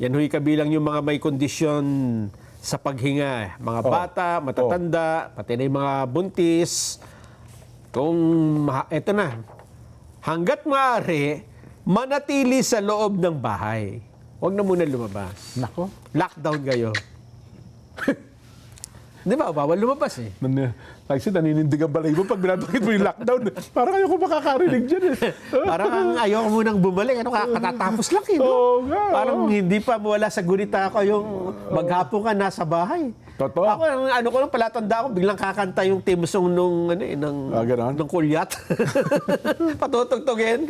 Yan huy kabilang yung mga may kondisyon sa paghinga. Mga bata, matatanda, pati na yung mga buntis. Eto na, hanggat maaari, manatili sa loob ng bahay. Huwag na muna lumabas. Nako. Lockdown kayo. Di ba? Bawal lumabas eh. Kasi naninindig ang balay mo pag binabakit mo yung lockdown. Parang ayoko makakarinig dyan eh. Parang ayoko munang bumalik. Ano katatapos lang eh. No? Oo nga. Parang hindi pa wala sa gunita ako yung maghapon ka nasa bahay. Totoo. Ako, ano ko lang palatanda ako, biglang kakanta yung team song nung, ganon? nung kulyat. Patutugtugin.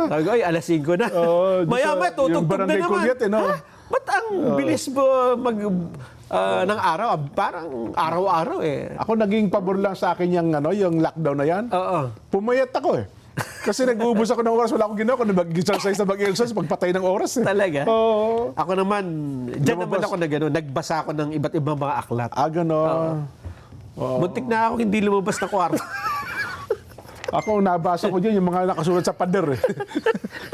Sabi ko, ay, alas 5 na. Maya-maya, tutugtog yung na barangay naman. kulyat eh, no? Ha? Ba't ang bilis mo ng araw? Parang araw-araw eh. Ako naging pabor lang sa akin yung lockdown na yan. Oo. Pumayat ako eh. Kasi nag-uubos ako ng oras, wala akong ginawa. Kung mag-exercise na mag-exercise, pagpatay ng oras eh. Talaga? Oo. Ako naman, dyan naman ako na gano'n. Nagbasa ako ng iba't ibang mga aklat. Gano'n. Muntik na ako hindi lumabas na kwarto. Ako, nabasa ko dyan yung mga nakasulat sa pader eh.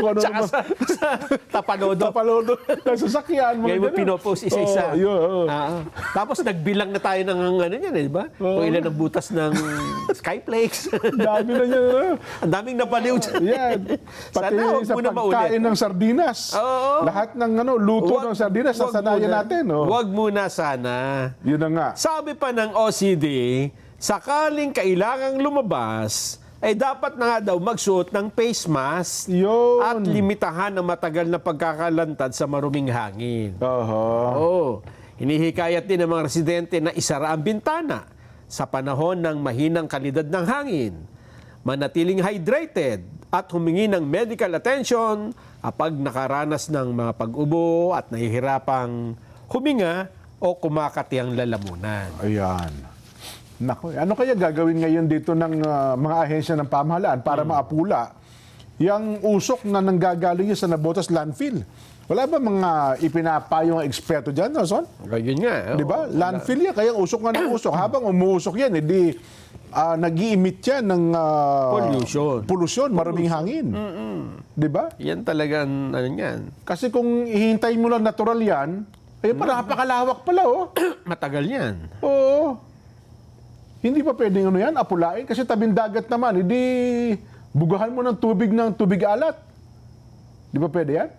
Kung ano Tsaka naman. sa tapalodo. Tapalodo. Nasa sakyan. Ngayon mo pinopost isa-isa. Yun. Tapos nagbilang na tayo ng ano yan, di ba? Kung ilan ang butas ng Skyflakes. Dami na niya. Ang daming napaliw dyan. Yan. Pati Sana huwag sa muna pagkain maulit. ng sardinas. Oo. Lahat ng luto ng sardinas, sasanayan natin. Huwag muna sana. Yun na nga. Sabi pa ng OCD, sakaling kailangang lumabas, ay dapat na nga daw magsuot ng face mask Yun. at limitahan ang matagal na pagkakalantad sa maruming hangin. Oho. Oo. Hinihikayat din ng mga residente na isara ang bintana sa panahon ng mahinang kalidad ng hangin, manatiling hydrated at humingi ng medical attention kapag nakaranas ng mga pag-ubo at nahihirapang huminga o kumakati ang lalamunan. Ayan. Nako, ano kaya gagawin ngayon dito ng mga ahensya ng pamahalaan para maapula yung usok na nanggagaling sa Nabotas landfill? Wala ba mga ipinapayong eksperto dyan, no, Son? Ganyan nga. Di ba? Landfill yan, kaya usok nga ng usok. Habang umuusok yan, edi nag-i-emit yan ng pollution, maraming hangin. Di ba? Yan talagang ano yan. Kasi kung ihintayin mo lang natural yan, ay parang napakalawak pala, oh. Matagal yan. Oo. Hindi pa pwedeng apulain kasi tabing dagat naman. Hindi bugahan mo ng tubig alat. Di ba pwede yan?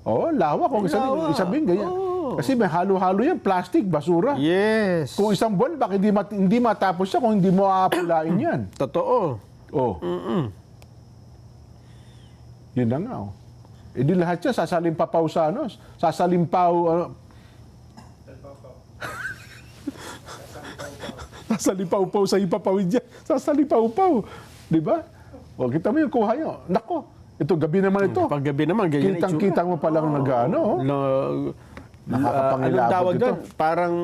Oo, lawak. Kung isabing ganyan. Kasi may halo-halo yan, plastic, basura. Yes. Kung isang buwan, baka hindi matapos siya kung hindi mo aapulain yan. Totoo. Oh. Yun na nga. Oh. E di lahat siya, sasalimpaw sa sasalimpaw, sasalipaw-paw sa ipapawid dyan. Sasalipaw-paw. Di ba? O, kita mo yung kuha nyo. Nako, ito, gabi naman ito. Pag gabi naman, ganyan Kitang-kitang mo palang nag-ano. Anong tawag doon? Parang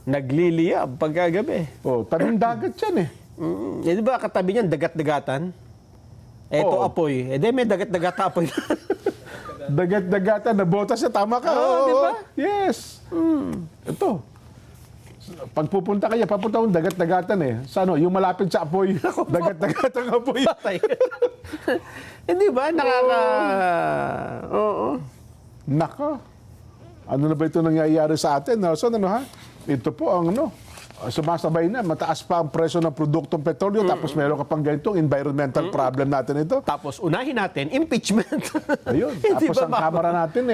nagliliyab pagkagabi. Oh, tabing dagat yan eh. Di ba katabi niyan, dagat-dagatan? Eto apoy. Di may dagat-dagat apoy. Dagat-dagatan, nabotas siya. Tama ka. Di ba? Yes. Ito. Pag pupunta kaya, papunta kong dagat-dagatan eh. Sa yung malapit sa apoy. Dagat-dagatan apoy. Hindi ba? Oo. Nako. Ano na ba ito nangyayari sa atin? So, ha? Ito po ang sumasabay na. Mataas pa ang presyo ng produktong petrolyo. Tapos meron ka pang ganitong environmental problem natin ito. Tapos unahin natin, impeachment. Ayun. Tapos ang kamera natin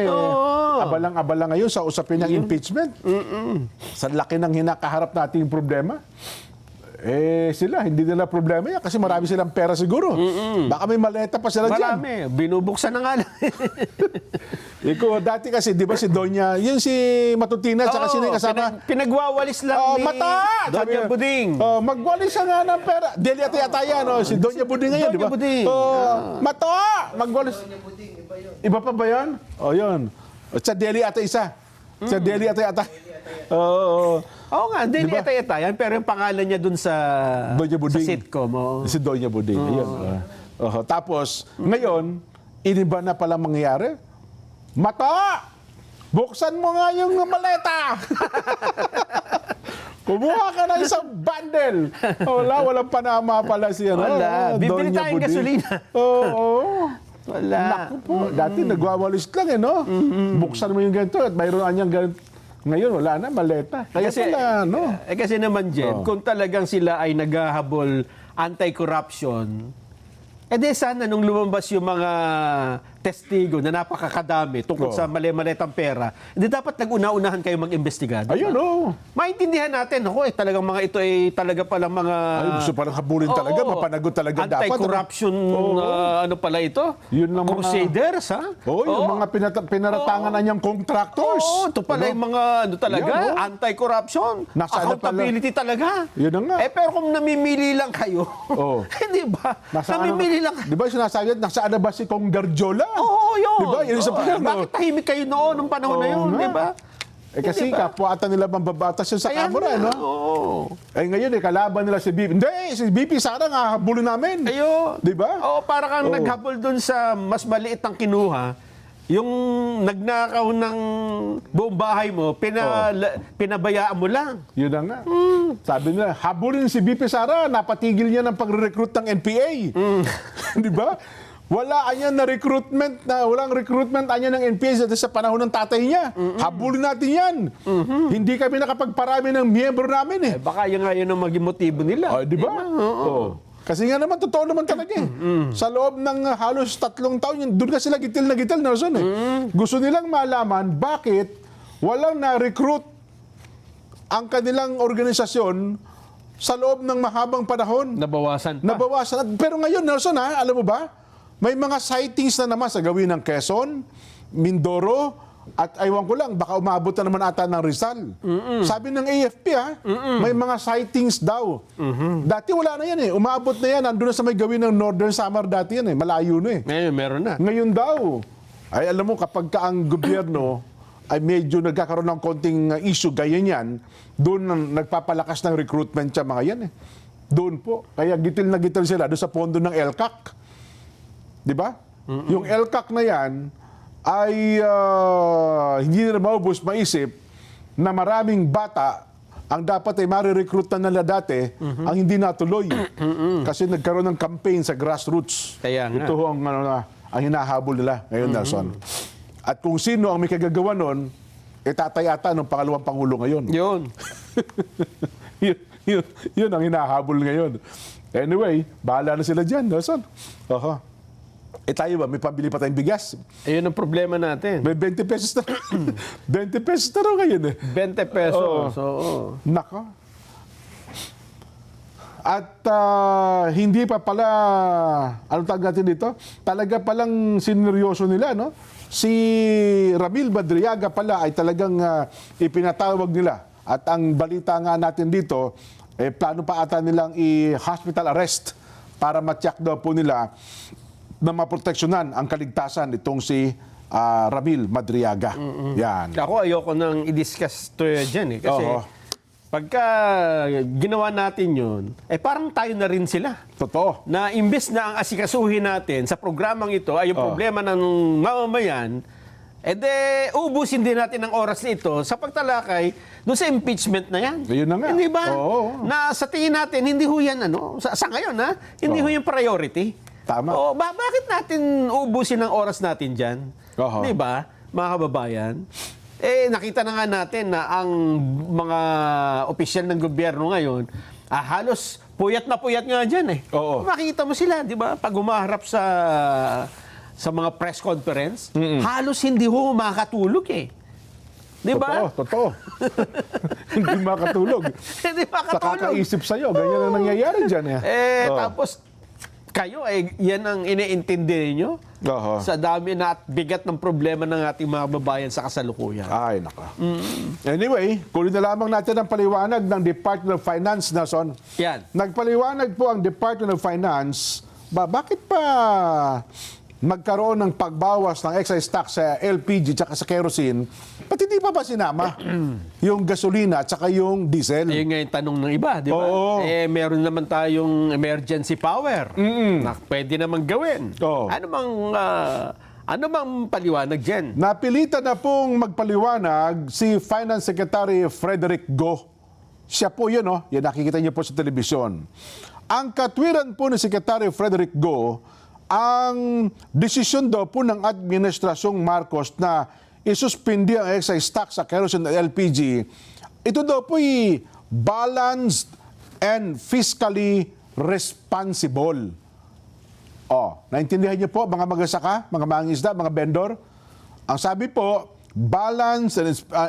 abalang-abala ngayon sa usapin ng impeachment. Sa laki ng hinakaharap nating problema. Sila, hindi nila problema yan kasi marami silang pera siguro. Baka may maleta pa sila dyan. Marami. Binubuksan na nga lang. Ikaw, dati kasi, di ba si Donya, yun si Matutina, tsaka sino yung kasama? Pinagwawalis lang Oh, ni mata! Doña Buding. Oh, magwalis siya nga ng pera. Deli yata yan, oh, si Doña Buding ngayon, di ba? Doña Buding. Oh, mata! Magwalis. Iba pa ba yan? Oh, yun. Sa Deli ata isa. Sa Deli ata. Oo. Oo nga, hindi Diba? yata yan, pero yung pangalan niya dun sa Doña Buding. sa sitcom. Oh. Si Doña Buding. Ayun. Tapos, ngayon, iniba na pala mangyayari. Mata! Buksan mo nga yung maleta! Kumuha ka na isang bundle! Walang panama pala siya. Wala. Bibili Doña tayong Buding. gasolina. Oo. Wala. Naku po. Dati nagwawalis lang no? Buksan mo yung ganito at mayroon anyang ganito. Ngayon, wala na, maleta. Kaya pala, no? Kasi naman, Jen, kung talagang sila ay naghahabol anti-corruption, di sana nung lumabas yung mga testigo na napakakadami tungkol sa mali-maletang pera, hindi dapat nag-una-unahan kayo mag-imbestiga. Ayun, oh. Maintindihan natin, talagang mga ito ay talaga palang mga... Ay, gusto palang habulin talaga, mapanagot talaga dapat. Anti-corruption, ano pala ito? Yun lang mga- Crusaders, ha? Oo, yung mga pinaratangan na niyang contractors. Oo, ito pala yung mga talaga, Yan, anti-corruption, Nasaan na accountability talaga. Yun na nga. Pero kung namimili lang kayo, Oo. hindi ba? Nasaan Namimili lang. Di ba sinasabi, nasaan na ba si Kong Garjola? Oo, yun. Di ba? Yun sa plano. Bakit tahimik kayo noon, nung panahon na yun, nga. di ba? Kasi Hindi ba? kapwa ata nila mambabatas yun sa Kaya kamera, nga, no? Oo. Ngayon, kalaban nila si BP. Hindi, si BP sana nga habulin namin. Ayun. Di ba? Oo, para kang Oo. naghabol dun sa mas maliit ang kinuha, yung nagnakaw ng buong bahay mo, pinabayaan mo lang. Yun na nga. Sabi nila, habulin si BP Sara, napatigil niya ng pag-recruit ng NPA. Di ba? Walang recruitment anya ng NPA sa panahon ng tatay niya. Habulin natin yan. Hindi kami nakapagparami ng miyembro namin eh. Baka yun nga yun ang maging motibo nila. Di ba? Oo. Kasi nga naman, totoo naman talaga eh. Sa loob ng halos 3 taon, doon na sila gitil na gitil, Nelson eh. Gusto nilang malaman bakit walang na-recruit ang kanilang organisasyon sa loob ng mahabang panahon. Nabawasan pa. Nabawasan. Pero ngayon, Nelson, alam mo ba? May mga sightings na naman sa gawin ng Quezon, Mindoro, at aywan ko lang, baka umabot na naman ata ng Rizal. Sabi ng AFP, may mga sightings daw. Dati wala na yan eh. Umabot na yan. Nandun na sa may gawin ng Northern Samar dati yan eh. Malayo na eh. Ngayon, meron na. Ngayon daw. Ay, alam mo, kapag ka ang gobyerno ay medyo nagkakaroon ng konting issue, gaya yan, doon nagpapalakas ng recruitment siya mga yan eh. Doon po. Kaya gitil na gitil sila doon sa pondo ng LCAC. Di ba? Yung LCAC na yan ay hindi na maubos maisip na maraming bata ang dapat ay marirecruit na nila dati ang hindi natuloy. Kasi nagkaroon ng campaign sa grassroots. Kaya nga. Ito ho ang, ang hinahabol nila ngayon, Nelson. At kung sino ang may kagagawa nun, tatay-ata ng pangalawang Pangulo ngayon. Yun. yun ang hinahabol ngayon. Anyway, bahala na sila dyan, Nelson. Tayo ba, may pabili pa tayong bigas? Ayun ang problema natin. May 20 pesos na. 20 pesos na raw ngayon eh. 20 pesos. Nako. At hindi pa pala, ano tawag natin dito? Talaga palang sineryoso nila, no? Si Ramil Madriaga pala ay talagang ipinatawag nila. At ang balita nga natin dito, plano pa ata nilang i-hospital arrest para ma-check daw po nila na maproteksyonan ang kaligtasan itong si Ramil Madriaga. Yan. Ako ayoko nang i-discuss to dyan eh. Kasi pagka ginawa natin yun, parang tayo na rin sila. Totoo. Na imbes na ang asikasuhin natin sa programang ito ay yung problema ng mamamayan, ubusin din natin ang oras nito sa pagtalakay doon sa impeachment na yan. Ayun na nga. Hindi ba? Oo. Na sa tingin natin, hindi ho yan, sa ngayon, hindi ho yung priority. Tama. Bakit natin ubusin ang oras natin dyan? Oho. Di ba, mga kababayan? Nakita na nga natin na ang mga opisyal ng gobyerno ngayon, halos puyat na puyat nga dyan eh. Oo. Makikita mo sila, di ba? Pag umaharap sa mga press conference, halos hindi ho makatulog eh. Di ba? Totoo. Hindi makatulog. Hindi Sa makatulog. kakaisip sa'yo, ganyan ang nangyayari dyan eh. Tapos, kayo, yan ang iniintindi nyo? Oho. Sa dami na at bigat ng problema ng ating mga babayan sa kasalukuyan. Ay, naka. Anyway, kunin na lamang natin ang paliwanag ng Department of Finance, Nelson. Yan. Nagpaliwanag po ang Department of Finance, bakit pa magkaroon ng pagbawas ng excise tax sa LPG at sa kerosene, pati di pa ba sinama yung gasolina at saka yung diesel? Yun nga yung tanong ng iba, di ba? Oo. Meron naman tayong emergency power na pwede naman gawin. Oo. Ano bang paliwanag dyan? Napilitan na pong magpaliwanag si Finance Secretary Frederick Go. Siya po yun, oh. Yan nakikita niyo po sa telebisyon. Ang katwiran po ni Secretary Frederick Go, ang desisyon daw po ng Administrasyong Marcos na isuspindi ang excise tax sa kerosene at LPG, ito daw po balanced and fiscally responsible. Naintindihan niyo po mga magsasaka, mga mangingisda, mga vendor? Ang sabi po, balanced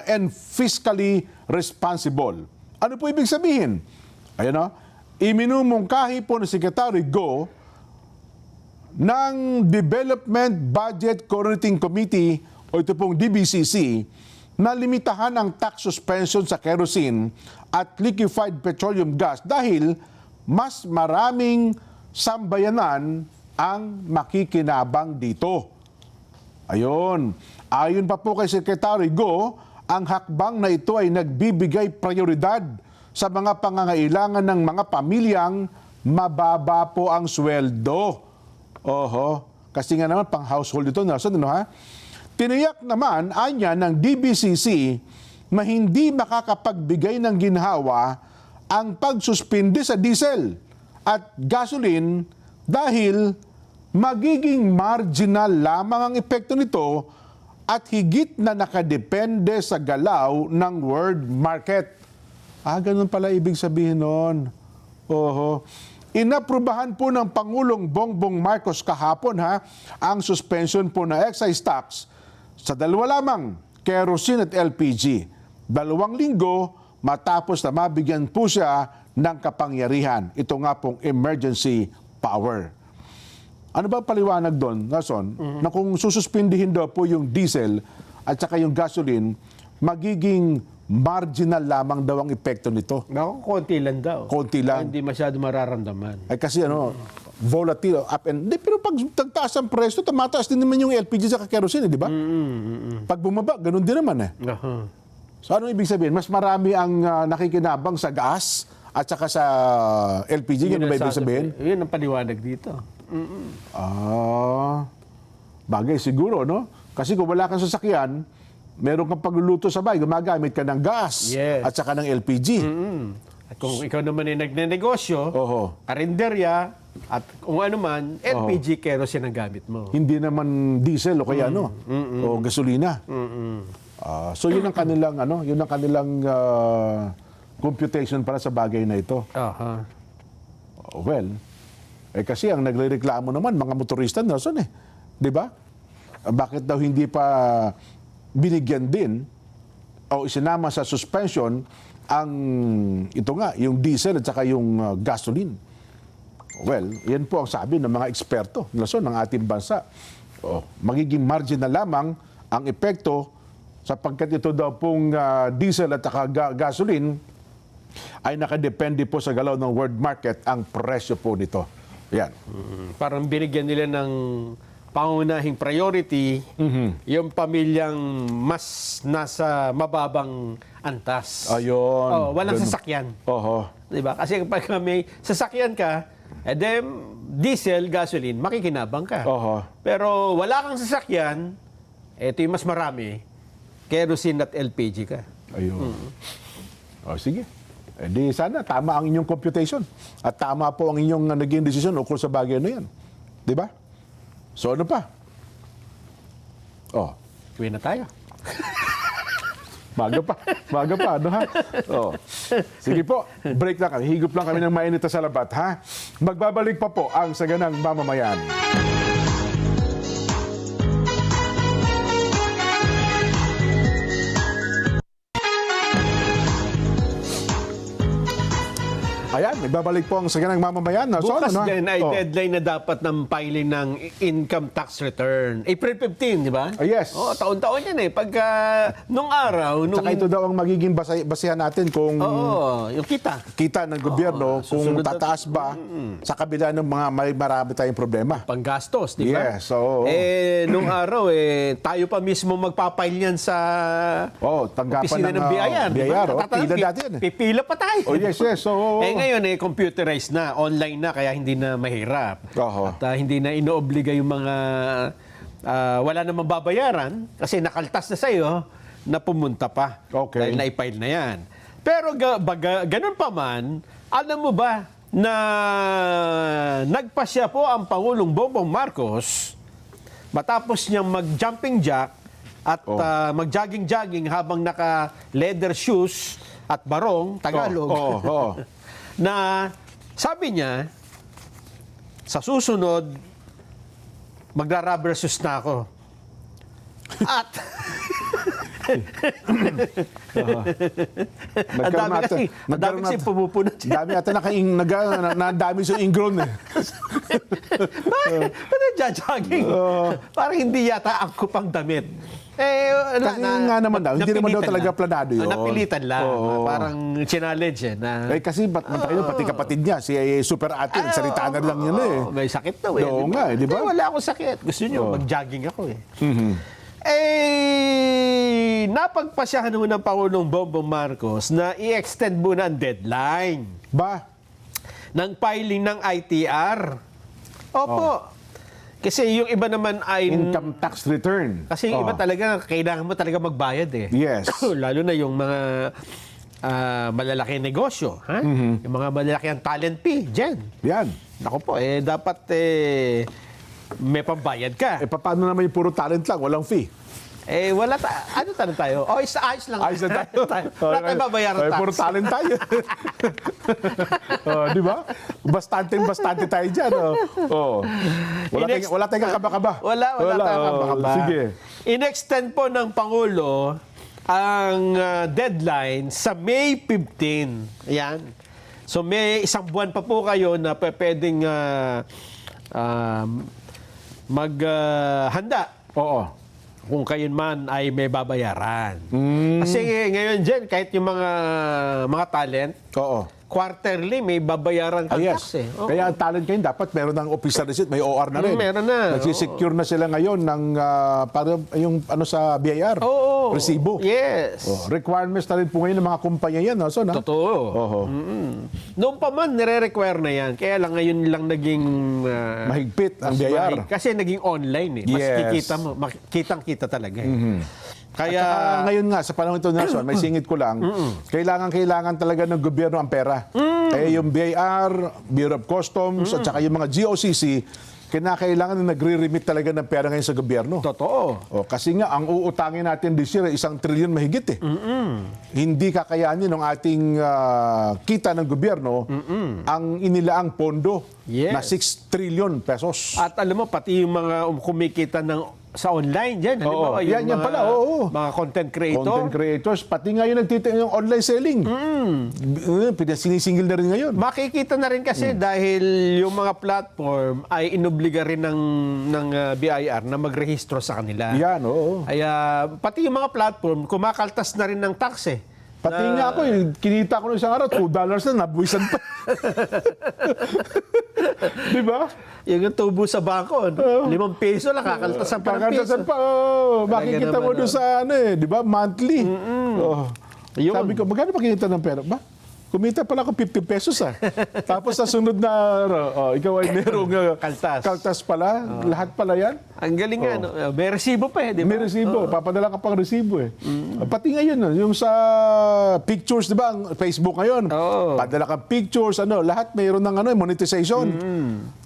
and fiscally responsible. Ano po ibig sabihin? Ayan o, iminumungkahi po ni Secretary Go ng Development Budget Coordinating Committee o ito pong DBCC na limitahan ang tax suspension sa kerosene at liquefied petroleum gas dahil mas maraming sambayanan ang makikinabang dito. Ayun. Ayon pa po kay Secretary Go, ang hakbang na ito ay nagbibigay prioridad sa mga pangangailangan ng mga pamilyang mababa po ang sweldo. Oho. Kasi nga naman, pang household ito, Nelson, ano ha? Tiniyak naman, anya ng DBCC, na hindi makakapagbigay ng ginhawa ang pagsuspindi sa diesel at gasoline dahil magiging marginal lamang ang epekto nito at higit na nakadepende sa galaw ng world market. Ganun pala ibig sabihin nun. Oho. Inaprubahan po ng Pangulong Bongbong Marcos kahapon ang suspension po na excise tax sa dalawa lamang, kerosene at LPG. 2 linggo matapos na mabigyan po siya ng kapangyarihan. Ito nga pong emergency power. Ano ba paliwanag doon, Nelson? Na kung sususpindihin daw po yung diesel at saka yung gasoline, magiging marginal lamang daw ang epekto nito. Naku, konti lang daw. Konti lang. Hindi masyado mararamdaman. Ay kasi volatile, up and... pero pag tagtaas ang presyo, tumataas din naman yung LPG sa kerosene, di ba? Pag bumaba, ganun din naman eh. So ano ibig sabihin? Mas marami ang nakikinabang sa gas at saka sa LPG, ganun ba ibig sabihin? Yun ang paliwanag dito. Bagay siguro, no? Kasi kung wala kang sasakyan, meron kang pagluluto sa bahay, gumagamit ka ng gas at saka ng LPG. At kung ikaw naman ay nagnenegosyo, karinderya, at kung ano man, LPG kerosene ang gamit mo. Hindi naman diesel o kaya o gasolina. So yun ang kanilang yun ang kanilang computation para sa bagay na ito. Well, kasi ang nagrereklamo naman mga motorista, Nelson, 'di ba? Bakit daw hindi pa binigyan din o isinama sa suspension ang ito nga, yung diesel at saka yung gasoline? Well, yan po ang sabi ng mga eksperto ng ating bansa. Magiging marginal lamang ang epekto sapagkat ito daw pong diesel at saka gasoline ay nakadepende po sa galaw ng world market ang presyo po nito. Yan. Parang binigyan nila ng pangunahing priority yung pamilyang mas nasa mababang antas. Ayun. Walang sasakyan. Diba? Kasi kapag may sasakyan ka, diesel, gasoline, makikinabang ka. Pero wala kang sasakyan, ito yung mas marami, kerosene at LPG ka. Ayun. Sige. Di sana tama ang inyong computation at tama po ang inyong naging desisyon ukol sa bagay na yan. Diba? So ano pa? Uwi na tayo. Maga pa, ano ha? Sige po, break lang kami. Higop lang kami ng mainit na salabat, ha? Magbabalik pa po ang Saganang Mamamayan. Ayan, ibabalik po ang saganang mamamayan. So, Bukas ano, din ay deadline na dapat ng filing ng income tax return. April 15, di ba? Yes. Taon-taon yan eh. Pagka nung araw, Saka ito daw ang magiging basihan natin kung yung kita. kita ng gobyerno, kung susunod na- tataas ba sa kabila ng mga may marami tayong problema. Panggastos, di ba? Yes, oo. Nung araw, tayo pa mismo magpapile niyan sa Tanggapan opisina ng BIR. di ba? BIR, Tatanong, pila dati yan eh. Pipila pa tayo. Oh, yes, yes. So, Ngayon, computerized na, online na, kaya hindi na mahirap. Oo. At hindi na inoobliga yung mga wala namang babayaran kasi nakaltas na sa'yo na pumunta pa. Okay. Dahil na-file na yan. Pero ganun pa man, alam mo ba na nagpasya po ang Pangulong Bongbong Marcos matapos niyang mag-jumping jack at mag-jogging-jogging habang naka-leather shoes at barong, Tagalog, na sabi niya, sa susunod, magra-rubber shoes na ako. At ang dami kasi pumupunod. Dami ata nadami sa ingron eh. Bakit nagja-jogging? Parang hindi yata angkop ang damit. Kasi nga naman daw, hindi naman daw napilitan talaga lang. planado yun. Napilitan lang. Parang challenge Kasi pati kapatid niya, si Super Ate, salita na lang yun eh. May sakit daw eh. Oo nga eh, di ba? Wala akong sakit. Gusto niyo, mag-jogging ako eh. Napagpasyahan naman ng Pangulong Bongbong Marcos na i-extend muna ang deadline Ba? ng filing ng ITR. Opo. Kasi yung iba naman ay... Income tax return. Kasi yung iba talaga, kailangan mo talaga magbayad eh. Yes. Lalo na yung mga malalaki negosyo. Ha? Yung mga malalaki ang talent fee, dyan. Yan. Ako po, dapat may pambayad ka. Paano naman yung puro talent lang, walang fee? Wala ano tanong tayo? Ayos lang. Ayos na tayo. Wala tayong babayaran tax. Puro talent tayo. Di ba? Bastante tayo dyan. Wala tayong kakaba-kaba. Wala tayong kakaba. Sige. In-extend po ng Pangulo ang deadline sa May 15. Ayan. So may isang buwan pa po kayo na pwedeng maghanda. Oo. Kung kayo man ay may babayaran. Kasi ngayon dyan, kahit yung mga talent, Oo. quarterly may babayaran kang Yes. tax eh. Oo. Kaya ang talent ngayon, dapat meron ng official receipt, may OR na rin. Meron na. Nagsisecure na sila ngayon ng parang yung sa BIR. Oo. Resibo. Yes. Requirements na rin po ngayon ng mga kumpanya yan. So, Totoo. Oho. Noong pa man, nire-require na yan. Kaya lang ngayon lang naging... Mahigpit ang mas BIR. kasi naging online eh. Mas Yes. kikita mo. Kitang-kita talaga eh. Kaya... At saka ngayon nga, sa panahon ito, Nelson, may singit ko lang, kailangan talaga ng gobyerno ang pera. Yung BIR, Bureau of Customs, at saka yung mga GOCC, kinakailangan na nagre-remit talaga ng pera ngayon sa gobyerno. Totoo. Kasi nga, ang uutangin natin this year, 1 trillion mahigit eh. Hindi kakayanin ng ating kita ng gobyerno ang inilaang pondo na 6 trillion pesos. At alam mo, pati yung mga kumikita sa online dyan. Oo, yan pala, oo. Mga content creator. Content creators, pati nga yung yung online selling. Sinisingil na rin ngayon. Makikita na rin kasi dahil yung mga platform ay inobliga rin ng BIR na magrehistro sa kanila. Yan, oo. Kaya pati yung mga platform, kumakaltas na rin ng tax eh. Pati nga ako, kinita ko ng isang araw, $2 na, nabuwisan pa. Di ba? Yung tubo sa bangko, 5 peso lang, kakaltasan pa ng peso. Kakaltasan pa, makikita mo doon sa di ba, monthly. Yun. Sabi ko, magkano pa kinita ng pera? Ba? Kumita pala ako 50 pesos Tapos sa sunod na ikaw ay merong kaltas pala. Lahat pala yan. Ang galing nga, no? May resibo pa eh, di ba? May resibo. Papadala ka pang resibo eh. Pati ngayon, yung sa pictures, di ba, ang Facebook ngayon, padala kang pictures, lahat mayroon ng monetization.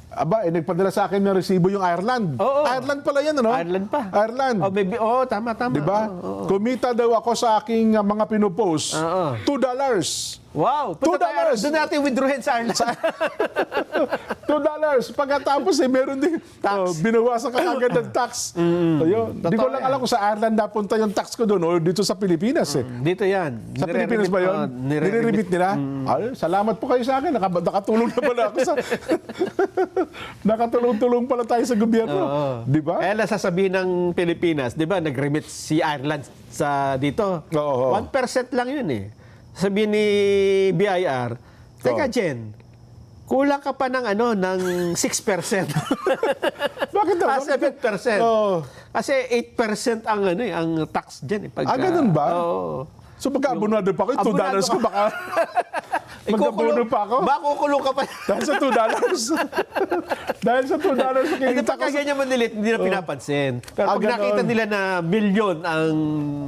Aba, nagpadala sa akin ng resibo yung Ireland. Ireland pala yan, Ireland pa. Ireland. Tama. Di ba? Kumita daw ako sa aking mga pinopost, $2. Wow! Punta tayo, $2. doon natin withdrawin sa Ireland. $2. Pagkatapos pmeron din binawasan ka agad ng tax. Ayun. Di ko lang alam kung sa Ireland napunta yung tax ko doon o dito sa Pilipinas eh. Dito yan. Sa Pilipinas ba yun? Nire-remit nila? Ay, salamat po kayo sa akin. Nakatulong na pala ako sa... Nakatulong-tulong pala tayo sa gobyerno. Di ba? Kaya sasabihin ng Pilipinas, di ba, nag-remit si Ireland sa dito. Oo. 1% lang yun eh. Sabihin ni BIR, teka Jen, kulang ka pa ng ng 6%. Bakit daw? 7%. Oo. Kasi 8% ang ang tax diyan eh. Ganun ba? Oo. So pagka-abonado pa ako, $2 ko baka... Magkabuno pa ako? Makukulong ka pa. Dahil sa $2. Dahil sa $2 sa Hindi kinita ko. pagka ganyan manilit, hindi na pinapansin. Pero pag ganon. nakita nila na milyon ang...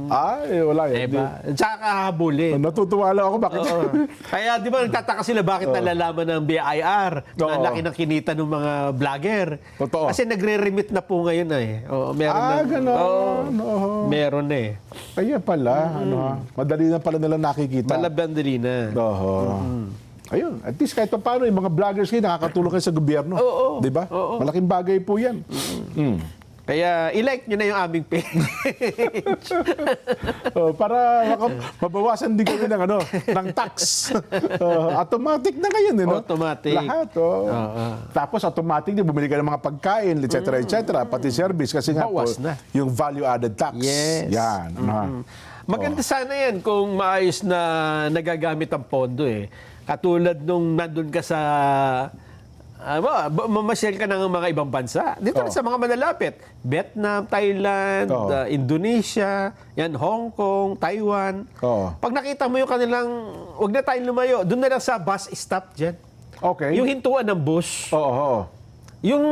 Ay, wala yun. Diba? Tsaka kahabulin. Natutuwa lang ako bakit. Oo. Kaya di ba nagtataka sila bakit nalalaman ng BIR na Oo. laki ng kinita ng mga vlogger. Totoo. Kasi nagre-remit na po ngayon eh. Oo, meron Ganon. Oo. Meron na eh. Kaya pala, madali na pala nila nakikita. Malabandali na. Oo. Ayun, at least kahit pa paano, yung mga vloggers kayo, nakakatulong kayo sa gobyerno. Oo. Di ba? Oo. Malaking bagay po yan. Kaya i-like nyo na yung aming page. Para mabawasan din kami ng tax. Automatic na ngayon, eh, no? Automatic. Lahat, Tapos automatic din, bumili ka ng mga pagkain, etc., pati service. Kasi nga Bawas po, na. yung value-added tax. Yes. Yan. Maganda sana yan kung maayos na nagagamit ang pondo eh. Katulad nung nandun ka sa... mamasyal ka ng mga ibang bansa. Dito na sa mga malalapit. Vietnam, Thailand, Indonesia, yan, Hong Kong, Taiwan. Pag nakita mo yung kanilang... Huwag na tayong lumayo. Doon na lang sa bus stop dyan. Okay. Yung hintuan ng bus. Oo. Yung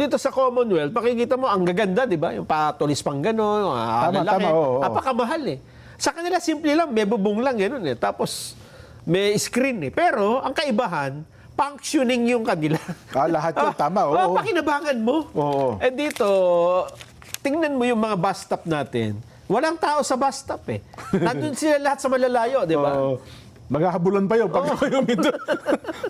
dito sa Commonwealth, makikita mo, ang gaganda, di ba? Yung patulis pang gano'n, lalaki. oo. Napakamahal eh. Sa kanila, simple lang, may bubong lang, gano'n eh. Tapos, may screen eh. Pero, ang kaibahan, functioning yung kanila. Lahat yun, tama. Oo. Pakinabangan mo. Oo. Eh dito, tingnan mo yung mga bus stop natin. Walang tao sa bus stop eh. Nandun sila lahat sa malalayo, di ba? Oo. Maghahabulan pa yun pag yung ito.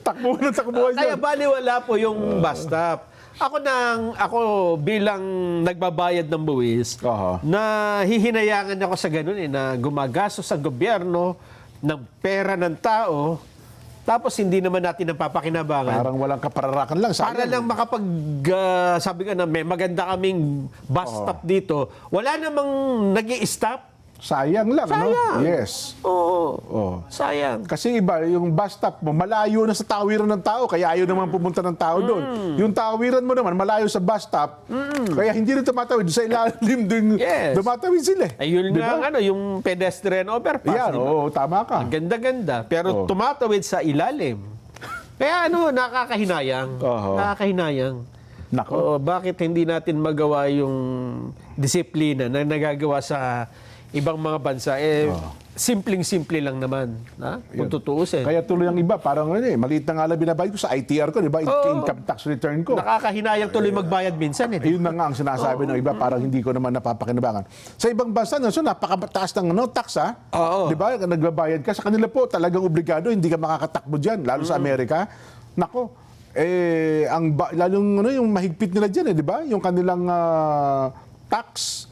Takbuhan Kaya yun. baliwala po yung bus stop. Ako bilang nagbabayad ng buwis, na hihinayangan ako sa ganun eh, na gumagastos sa gobyerno ng pera ng tao, tapos hindi naman natin napapakinabangan. Parang walang kapararakan lang. Para lang sabi ka na may maganda kaming bus stop dito, wala namang nag-i-stop. Sayang lang, Sayang. Yes. Oo. Sayang. Kasi iba, yung bus stop mo, malayo na sa tawiran ng tao, kaya ayaw naman pumunta ng tao doon. Yung tawiran mo naman, malayo sa bus stop, kaya hindi rin tumatawid. Sa ilalim din, tumatawid sila. Ayun nga, yung pedestrian overpass. Yan, diba? tama ka. Ang ganda-ganda. Pero tumatawid sa ilalim. Kaya nakakahinayang. Nakakahinayang. Nako. Bakit hindi natin magawa yung disiplina na nagagawa sa ibang mga bansa? Simpleng-simple lang naman. Kung tutuusin. Kaya tuloy ang iba, parang maliit na nga lang binabayad ko sa ITR ko, di ba? Income tax return ko. Nakakahinayang tuloy magbayad minsan. Yun na nga ang sinasabi ng iba, parang hindi ko naman napapakinabangan. Sa ibang bansa, napakataas ng tax, ha? Di ba? Nagbabayad ka. Sa kanila po, talagang obligado, hindi ka makakatakbo dyan. Lalo sa Amerika. Nako, lalong yung mahigpit nila dyan, di ba? Yung kanilang tax.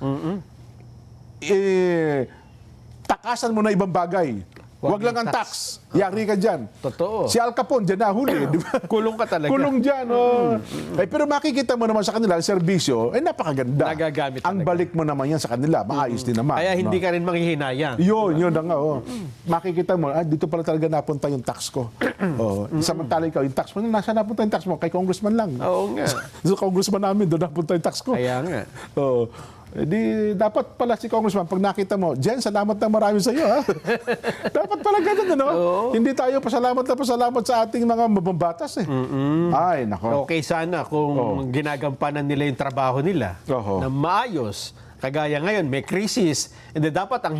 Takasan mo na ibang bagay. Huwag lang ang tax. Yari ka dyan. Totoo. Si Al Capone, dyan nahuli. Di ba? Kulong ka talaga. Kulong dyan. Pero makikita mo naman sa kanila, ang serbisyo, napakaganda. Nagagamit ang talaga. balik mo naman yan sa kanila. Maayos din naman. Kaya hindi ka rin manghihinayang. Yun na nga. Makikita mo, dito pala talaga napunta yung tax ko. Samantala ikaw, yung tax mo, nasa napunta yung tax mo? Kay congressman lang. Oo nga. So, congressman namin, doon napunta yung tax ko. Kaya nga. Dapat pala si congressman, pag nakita mo, Jen, salamat na marami sa iyo, ha? Dapat pala ganun, Hindi tayo pasalamat sa ating mga mabambatas, eh. Ay, nako. Okay sana kung ginagampanan nila yung trabaho nila na maayos. Kagaya ngayon, may krisis. Hindi dapat ang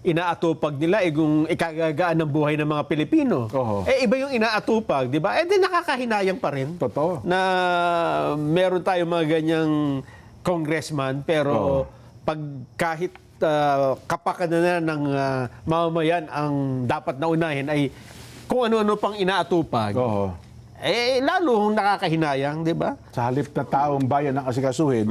inaatupag nila kung ikagagaan ng buhay ng mga Pilipino. Iba yung inaatupag, di ba? Di nakakahinayang pa rin. Totoo. Na meron tayo mga ganyang congressman, pero pag kahit kapakanan ng mamamayan ang dapat na unahin ay kung ano-ano pang inaatupag, Oo. lalo nakakahinayang, di ba? Sa halip na taong bayan ang asikasuhin,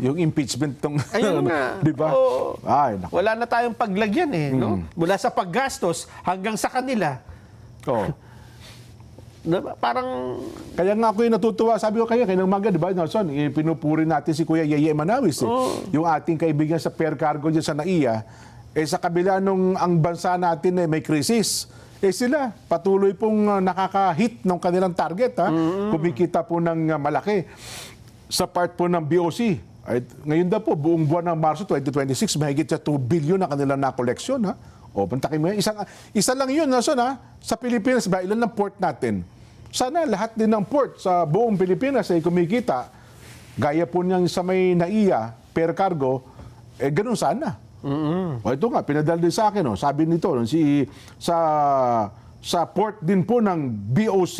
yung impeachment tong, Ayun nga. di ba? Oo. Ay, naku. Wala na tayong paglagyan no? Mula sa paggastos hanggang sa kanila. Oo. Diba? Parang Kaya nga ako yung natutuwa, sabi ko kaya umaga, di ba, Nelson, pinupuri natin si Kuya Yeye Manawis. Yung ating kaibigan sa Fair Cargo dyan sa NAIA, sa kabila nung ang bansa natin may krisis, sila patuloy pong nakaka-hit ng kanilang target. Kumikita po ng malaki sa part po ng BOC. Ay, ngayon daw po, buong buwan ng Marso 2026, mahigit sa 2 billion na kanilang na-collection. O, pantakin mo yan. Isa lang yun, Nelson, sa Pilipinas ba, ilan ng port natin? Sana lahat din ng port sa buong Pilipinas ay kumikita. Gaya po niyan sa may NAIA, per cargo, ganun sana. O ito nga, pinadala din sa akin. Sabi nito, sa port din po ng BOC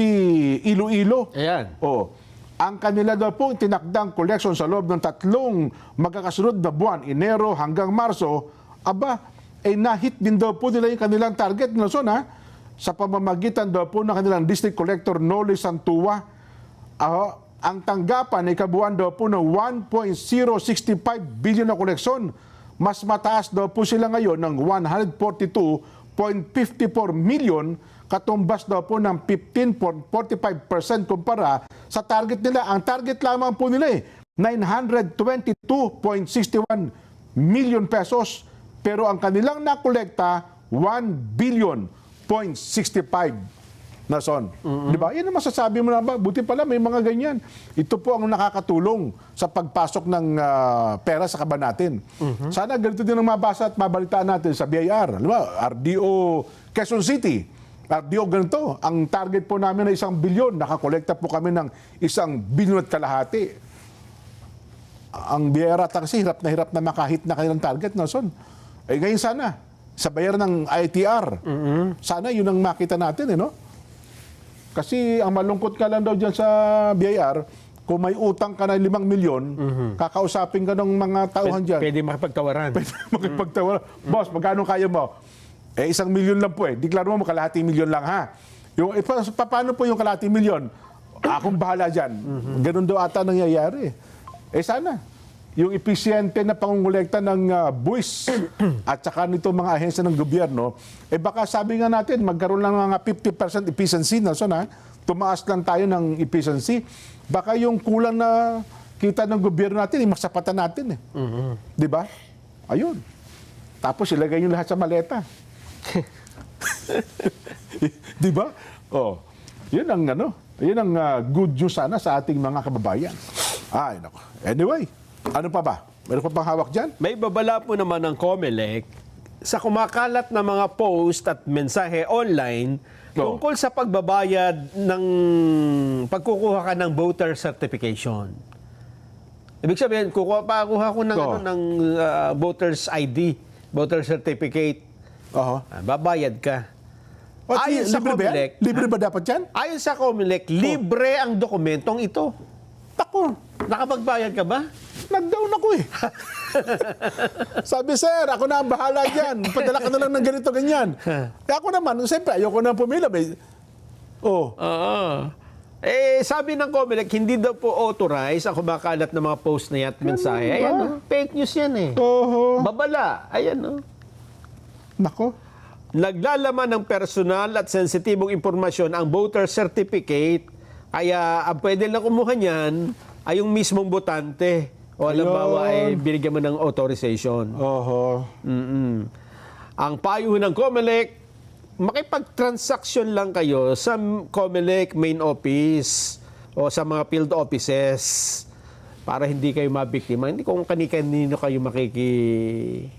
Iloilo. Ayan. Ang kanila daw po tinakdang collection sa loob ng 3 magkakasunod na buwan, Enero hanggang Marso, nahit din daw po nila yung kanilang target, Nelson, sa pamamagitan daw po ng kanilang District Collector Noli Santua. Ang tanggapan ay kabuuan daw po ng 1.065 billion na koleksyon. Mas mataas daw po sila ngayon ng 142.54 million, katumbas daw po ng 15.45% kumpara sa target nila. Ang target lamang po nila 922.61 million pesos. Pero ang kanilang nakolekta, 1 billion 0.65 na son. Di ba? Yan ang masasabi mo na ba? Buti pala may mga ganyan. Ito po ang nakakatulong sa pagpasok ng pera sa kaban natin. Sana ganito din ang mabasa at mabalitaan natin sa BIR. Di ba? RDO Quezon City. RDO ganito. Ang target po namin ay 1 bilyon. Nakakolekta po kami ng 1 bilyon at kalahati. Ang BIR ata kasi hirap na makahit na kanilang target, Nelson. Ngayon sana, sa bayaran ng ITR, sana yun ang makita natin, no? Kasi ang malungkot ka lang daw dyan sa BIR, kung may utang ka na 5 milyon, kakausapin ka ng mga tauhan dyan. Pwede makipagtawaran. Pwede makipagtawaran. Boss, magkano kaya mo? 1 milyon lang po Deklaro mo, kalahati milyon lang, ha? Paano po yung kalahati milyon? Akong bahala dyan. Ganun daw ata nangyayari. Sana. Yung episyente na pangungulekta ng buwis at saka nito mga ahensya ng gobyerno, baka sabi nga natin, magkaroon lang ng 50% efficiency, Nelson, tumaas lang tayo ng efficiency. Baka yung kulang na kita ng gobyerno natin, masapatan natin. Di ba? Ayun. Tapos ilagay nyo lahat sa maleta. Di ba? Yun ang good news sana sa ating mga kababayan. Ay, nako. Anyway, ano pa ba? Meron pa bang hawak dyan? May babala po naman ng COMELEC sa kumakalat na mga post at mensahe online tungkol sa pagbabayad ng pagkukuha ka ng voter certification. Ibig sabihin, kukuha ko ng, ng voter's ID, voter certificate. Babayad ka. Ayon sa COMELEC, libre ba dapat yan? Ayon sa COMELEC, libre ang dokumentong ito. Tako, nakapagbayad ka ba? Nag-down ako Sabi, sir, ako na ang bahala dyan. Padala ka na lang ng ganito, ganyan. Kaya ako naman, siyempre, ayoko na pumila. Sabi ng COMELEC, hindi daw po authorized ang kumakalat ng mga post na yan at mensahe. Ayan, fake news yan Babala. Ayan, Nako. Naglalaman ng personal at sensitibong impormasyon ang voter certificate. Kaya ang pwede lang kumuha niyan ay yung mismong botante. O halimbawa ay binigyan mo ng authorization. Ang payo ng COMELEC, makipag-transaction lang kayo sa COMELEC main office o sa mga field offices para hindi kayo mabiktima. Hindi kung kani-kanino kayo makikiusap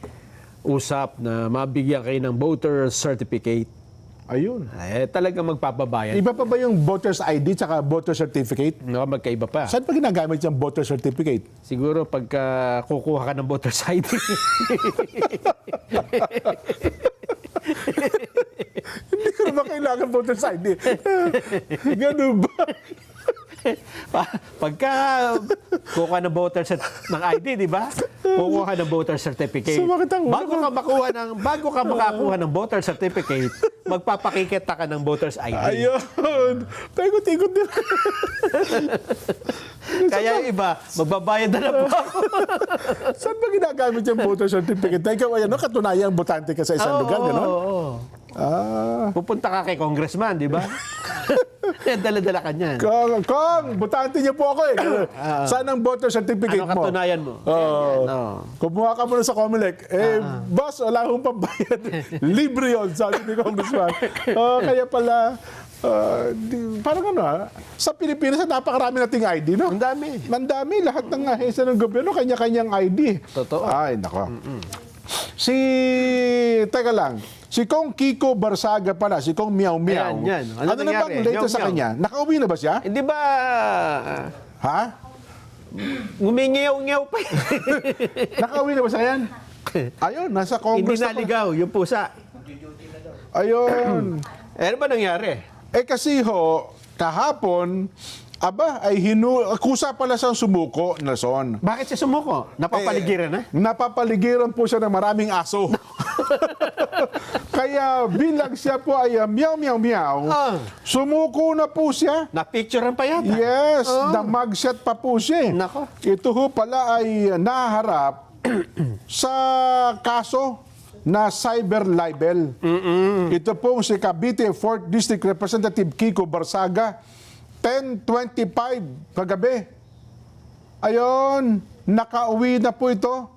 na mabigyan kayo ng voter certificate. Ayun. Talagang magpapabayad. Iba pa ba yung voter's ID tsaka voter certificate? No, magkaiba pa. Saan pa ginagamit yung voter certificate? Siguro pagka kukuha ka ng voter's ID. Hindi ko naman kailangan voter's ID. Ganun ba? Pagka kukuha ng voter's ng ID, di ba? kukuha ng voter certificate. Sumakit ang ulo ko. Bago ka makakuha ng voter certificate, magpapakikita ka ng voter's ID. Ayun. Paikot-ikot din. Kaya yung iba, magbabayad na po. Saan ba ginagamit yung voter certificate? Ikaw ay katunayan botante ka sa isang lugar, gano'n? Oo. Pupunta ka kay congressman, di ba? Dala-dala ka niyan. Kong, botante niyo po ako eh. Saan ang voter certificate Ano mo? katunayan mo? Kumuha ka muna sa Comelec. Boss, wala akong pambayad. Libre yun, sabi ni Congressman. Kaya pala, parang sa Pilipinas, napakarami nating ID, no? Ang dami. Ang dami. Lahat ng ahensya ng gobyerno, kanya-kanyang ID. Totoo. Ay, nako. Teka lang, si Kong Kiko Barsaga pala, si Kong Miao Miao. Ayan, yan. Ano na nangyari? bang latest sa Miao kanya? Nakauwi na ba siya? Hindi ba, Ha? ngumingiyaw-ngiyaw pa eh. Nakauwi na ba siya yan? Ayun, nasa Hindi Congress na pa. naligaw yung pusa. Ayun. Ano ba nangyari? Kasi kahapon, ay kusa pala siyang sumuko, Nelson. Bakit siya sumuko? Napapaligiran na? Napapaligiran po siya ng maraming aso. Kaya bilang siya po ay meow meow meow, sumuko na po siya. Na-picturean pa yata? Yes, na mugshot pa po siya. Nako. Ito ho pala ay naharap sa kaso na cyber libel. Ito pong si Cavite 4th District Representative Kiko Barsaga, 10:25 kagabi. Ayun, nakauwi na po ito.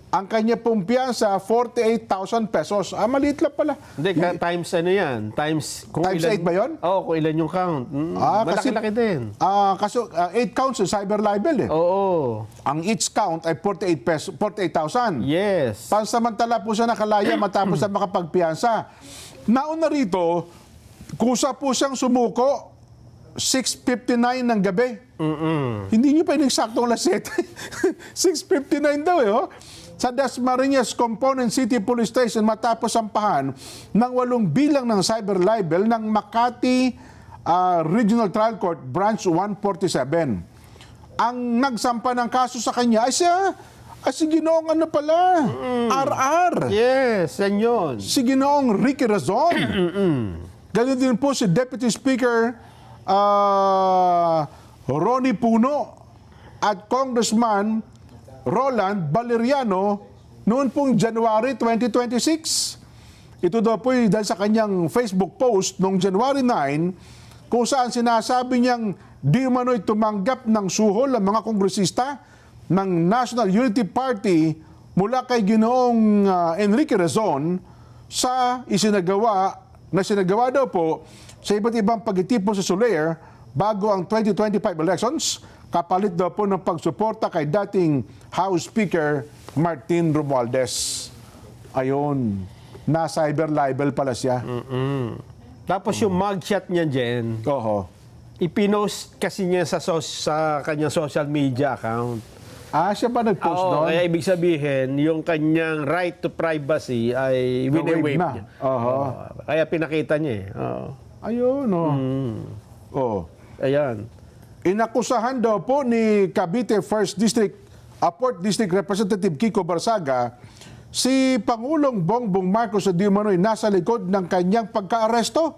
Ang kanya pong piyansa, 48,000 pesos. Maliit lang pala. Hindi, times ano yan? Times Times 8 ba yun? Oo, kung ilan yung count. Malaki-laki din. Kaso 8 counts sa cyber libel eh. Oo. Ang each count ay 48,000. Yes. Pansamantala po siya nakalaya matapos na makapagpiyansa. Nauna rito, kusa po siyang sumuko, 6:59 ng gabi. Hindi niyo pa ineksaktong alas 7. 6:59 daw eh. Sa Dasmariñas Component City Police Station matapos sampahan ng 8 bilang ng cyber libel ng Makati Regional Trial Court Branch 147. Ang nagsampa ng kaso sa kanya ay si Ginoong RR. Yes, yan yun. Si Ginoong Ricky Razon. Ganun din po si Deputy Speaker Ronnie Puno at Congressman Roland Valeriano noon pong January 2026. Ito daw po dahil sa kanyang Facebook post noong January 9 kung saan sinasabi niyang di umano'y tumanggap ng suhol ang mga kongresista ng National Unity Party mula kay Ginoong Enrique Razon sa sinagawa daw po sa iba't ibang pagtitipon sa Soler bago ang 2025 elections, kapalit daw po ng pagsuporta kay dating House Speaker Martin Romualdez. Ayun, na cyber libel pala siya. Tapos yung mugshot niya, Jen, Oho. ipinost kasi niya sa kanyang social media account. Siya ba nag-post doon? Kaya ibig sabihin, yung kanyang right to privacy ay wine-wave na. niya. Oho. Kaya pinakita niya eh. Ayun, oh. Ayan. Inakusahan daw po ni Cavite 4th District Representative Kiko Barsaga si Pangulong Bongbong Marcos sa di umano'y nasa likod ng kanyang pagka-aresto.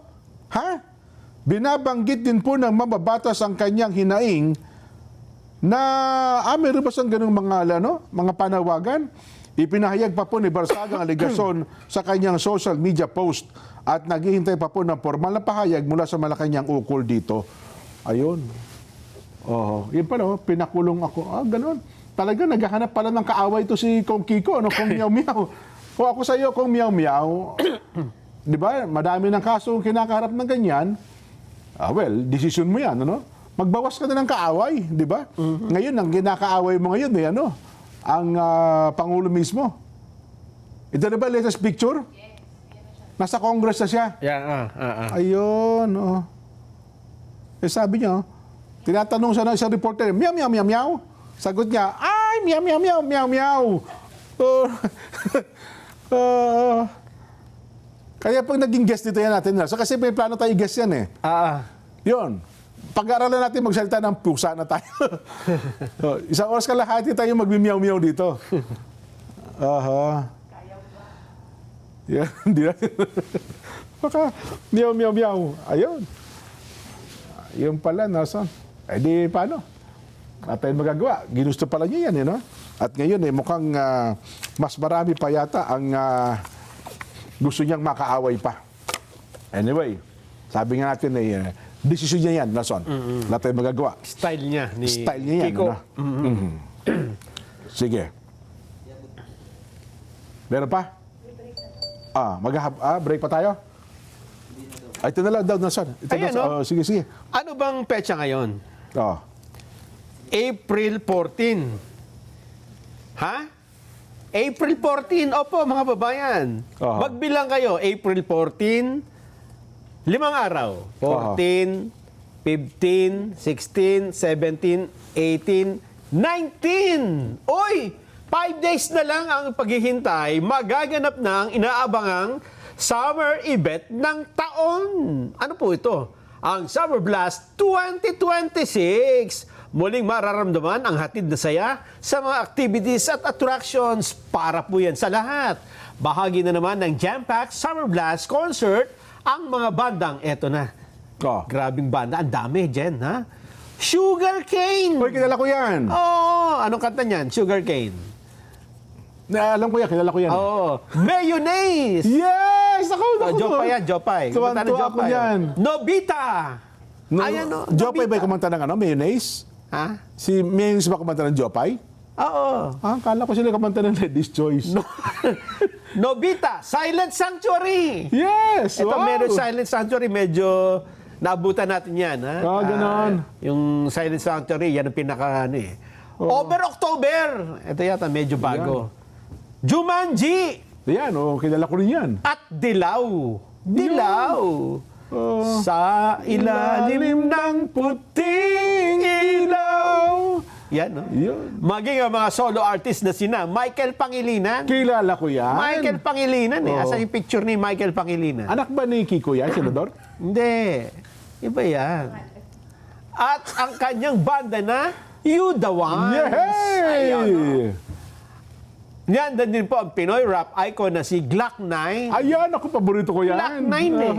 Binabanggit din po ng mababatas ang kanyang hinaing na meron ba siyang ganung mga panawagan? Ipinahayag pa po ni Barsaga ang aligasyon sa kanyang social media post at naghihintay pa po ng formal na pahayag mula sa Malacanang ukol dito. Ayun. Yun pala, pinakulong ako. Ganun. Talaga, naghahanap pala ng kaaway ito si Kong Kiko, Kong Miao Miao. Kung ako sa iyo, Kong Miao Miao, di ba, madami ng kaso kinakaharap ng ganyan. Decision mo yan, Magbawas ka na ng kaaway, di ba? Ngayon, ang kinakaaway mo ngayon, ang Pangulo mismo. Ito na ba latest picture? Nasa Congress na siya. Ayun, sabi niya, tinatanong siya ng isang reporter, meow, meow, meow, meow. Sagot niya, ay, meow, meow, meow, meow, meow. Kaya pag naging guest dito yan natin, kasi may plano tayo guest yan eh. Yun. pag-aaralan natin magsalita ng pusa na tayo. Isang oras kalahati tayo magmi-meow-meow dito. Aha. Yan, hindi na. Baka meow-meow-meow. Ayun. Yung pala, nasan? Eh di, paano? At tayo magagawa. Ginusto pala niya yan, no? At ngayon, mukhang mas marami pa yata ang gusto niyang makaaway pa. Anyway, sabi nga natin, desisyon niya yan, Nason. Wala tayong magagawa. Style niya ni Style niya yan, Kiko. ano? Sige. Meron pa? Break pa tayo? Ay, ito na lang daw, Nason. Ito Ayan, na, no? sige, sige. Ano bang petsa ngayon? Oh. April 14. Ha? April 14. Opo, mga babayan. Aha. Magbilang kayo. April 14, 5 araw. 14, 15, 16, 17, 18, 19. Oy! 5 days na lang ang paghihintay. Magaganap na ang inaabangang summer event ng taon. Ano po ito? Ang Summer Blast 2026. Muling mararamdaman ang hatid na saya sa mga activities at attractions para po yan sa lahat. Bahagi na naman ng jam-packed Summer Blast concert ang mga bandang eto na. Oh. Grabing banda. Ang dami, Jen, ha? Sugar Cane! Hoy, kilala ko yan. Oo, anong kanta niyan? Sugar Cane. Alam ko yan, kilala ko yan. Oo. Mayonnaise! Yes! Ako! Jopay yan, Jopay. Kumanta ng Tuwan-tuwa ako Jopay. yan. Nobita! Ayan, no? Jopay ba Nobita. kumanta ng mayonnaise? Ha? Si Mayonnaise ba kumanta ng Jopay? Oo. Kala ko sila kumanta ng Lady's Choice. Nobita, Silent Sanctuary! Yes! Ito, wow! meron Silent Sanctuary, medyo naabutan natin yan. Ha? Ganon. Yung Silent Sanctuary, yan ang pinaka, Over October! Ito yata, medyo bago. Jumanji! Yan, kilala ko rin yan. At Dilaw. Dilaw. Sa ilalim ng puting ilaw. Yan, no? Yun. Maging ang mga solo artist na sina Michael Pangilinan. Kilala ko yan. Michael Pangilinan, Oo. Asa yung picture ni Michael Pangilinan? Anak ba ni Kiko yan, senador? Hindi. Iba yan. At ang kanyang banda na You The Ones. Yay! Ayun, no? Yan din po ang Pinoy rap icon na si Glock 9. Ayan, ako, paborito ko yan. Glock 9 eh.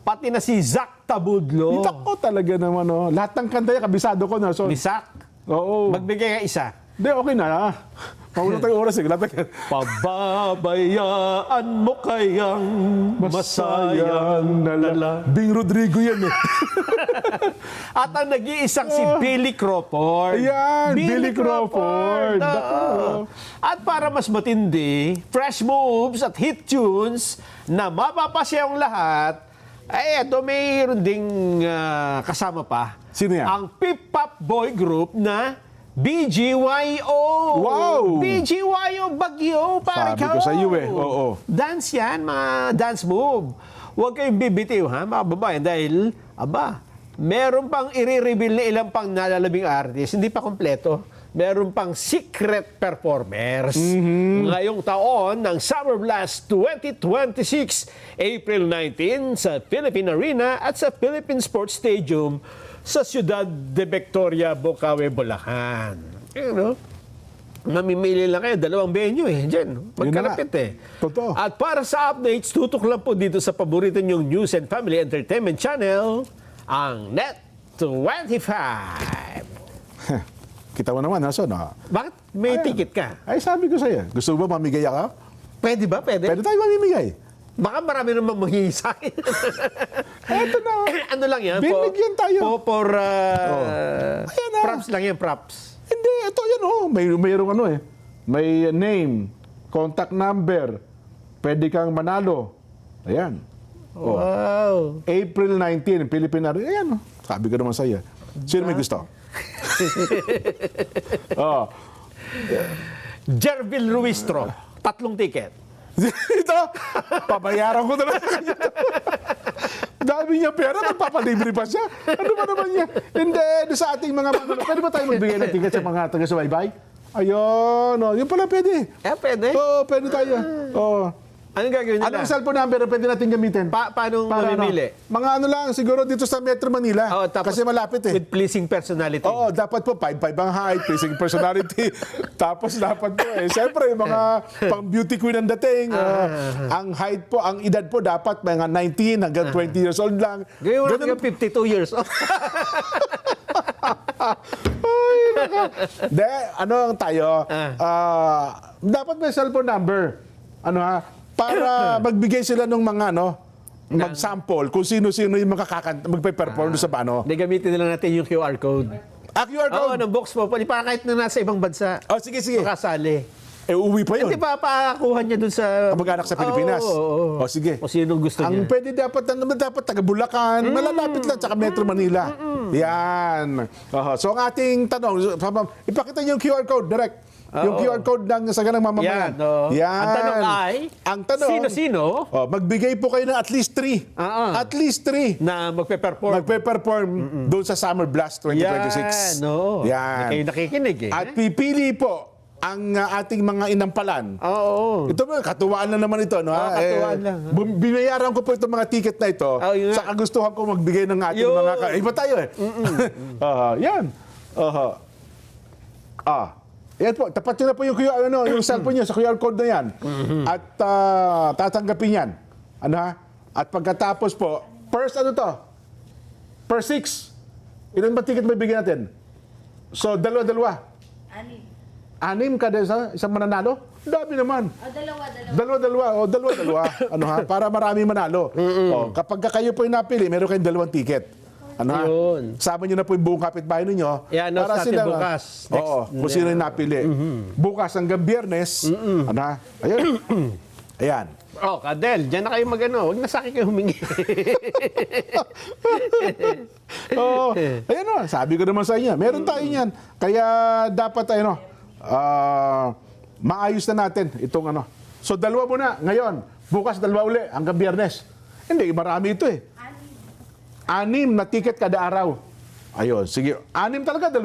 Pati na si Zac Tabudlo. Kita ko talaga naman, lahat ng kanta yan, kabisado ko na. So, Ni Zac. oo. Magbigay ka isa. Hindi, okay na. Paulo tayong oras, wala tayo. Pababayaan mo kayang masayang nalala. Bing Rodrigo yan eh. At ang nag-iisang si Billy Crawford. Ayan, Billy Crawford. Oo. At para mas matindi, fresh moves at hit tunes na mapapasya ang lahat, ay eto mayroon ding kasama pa. Sino yan? Ang Pip-Pop boy group na BGYO. Wow! BGYO Bagyo, pare Sabi ko sa iyo eh, oo. Dance yan, mga dance move. Huwag kayong bibitiw, ha, mga babae, dahil, meron pang i-reveal na ilang pang nalalabing artist, hindi pa kompleto. Meron pang secret performers. Ngayong taon ng Summer Blast 2026, April 19 sa Philippine Arena at sa Philippine Sports Stadium sa Ciudad de Victoria, Bocaue, Bulacan. Mamimili lang kayo, 2 venue Diyan, magkalapit Totoo. At para sa updates, tutok lang po dito sa paborito niyong News and Family Entertainment Channel, ang Net25. Kita mo naman, Nason. Bakit? May ticket ka? Ay, sabi ko sa'yo. Gusto mo ba mamigay ako? Pwede ba? Pwede? Pwede tayo mamimigay. Baka marami naman manghingi sa akin. Eto na. Ano lang yan? Binigyan tayo. For Ayan na. props lang yan, props. Hindi, ito yan mayroong may name, contact number, pwede kang manalo. Ayan. Wow. April 19, Philippine Arena. Ayan, sabi ko naman sa'yo. Sino may gusto? Jervil Ruistro, 3 ticket. Ito, pabayaran ko na lang. Dami niya pera, magpapalibre pa siya. Ano ba naman niya? Hindi, doon sa ating mga pwede ba tayo magbigay ng ticket sa mga taga-subaybay? Ayun, yun pala pwede. Pwede. Oo, pwede tayo. Oo. Anong gagawin nila? Anong cellphone number na pwede natin gamitin? Paano Para mamimili? Mga ano lang, siguro dito sa Metro Manila. Oo, tapos kasi malapit eh. With pleasing personality. Oo, dapat po 5'5" ang height, pleasing personality. Tapos dapat po siyempre, mga pang beauty queen ang dating. Ang height po, ang edad po dapat mga 19 hanggang 20 years old lang. Gawin mo Ganun- lang 52 years old. De, ano ang tayo? Dapat may cellphone number. Ano ha? Para magbigay sila ng mga mag-sample kung sino-sino yung magpe-perform doon sa ano. Hindi, gamitin nila natin yung QR code. QR Oo, code. ng box mo. Para kahit na nasa ibang bansa. Oh, sige, sige. Makasali. Uwi pa yun. Hindi pa pakakuha niya dun sa... Kamag-anak sa Pilipinas. Oo. O sige. O sinong gusto Ang niya. pwede dapat taga Bulacan, malalapit lang, tsaka Metro Manila. Yan. So ang ating tanong, ipakita niyo yung QR code, direct. Yung QR code ng Saganang Mamamayan. Yan. Ang tanong ay, ang tanong, sino-sino magbigay po kayo ng at least 3. At least 3. na magpe-perform. Magpe-perform doon sa Summer Blast 2026. Yan, no. Yan. Kayo nakikinig eh. At pipili po ang ating mga inampalan. Oo. Ito ba, katuwaan lang naman ito. No, ha? katuwaan lang, ha? Binayaran ko po itong mga ticket na ito Yun nga. sa kagustuhan ko magbigay ng ating Yun. mga... Iba tayo eh. Yan. Yan po, tapat nyo na po yung, yung cellphone nyo sa QR code na yan. At tatanggapin yan. Ano ha? At pagkatapos po, first ano to? Per 6. Ilan ba ticket may bigyan natin? So, dalawa-dalawa. 6 kada isang mananalo? Dami naman. Dalawa-dalawa. Dalawa-dalawa. Ano ha? Para marami manalo. Kapag kayo po yung napili, meron kayong 2 ticket. Ano ha? Yun. Sama nyo na po yung buong kapitbahay ninyo. I-announce natin bukas. Kung sino yung napili. Bukas hanggang Biyernes. Ano ha? Ayun. Ayan. Kadel, dyan na kayo huwag na sa akin kayo humingi. Ayan o, sabi ko naman sa inyo, meron tayo yan. Kaya dapat maayos na natin itong So 2 muna ngayon, bukas 2 uli hanggang Biyernes. Hindi, marami ito eh. 6 na ticket kada araw. Ayun, sige. 6 talaga, 2.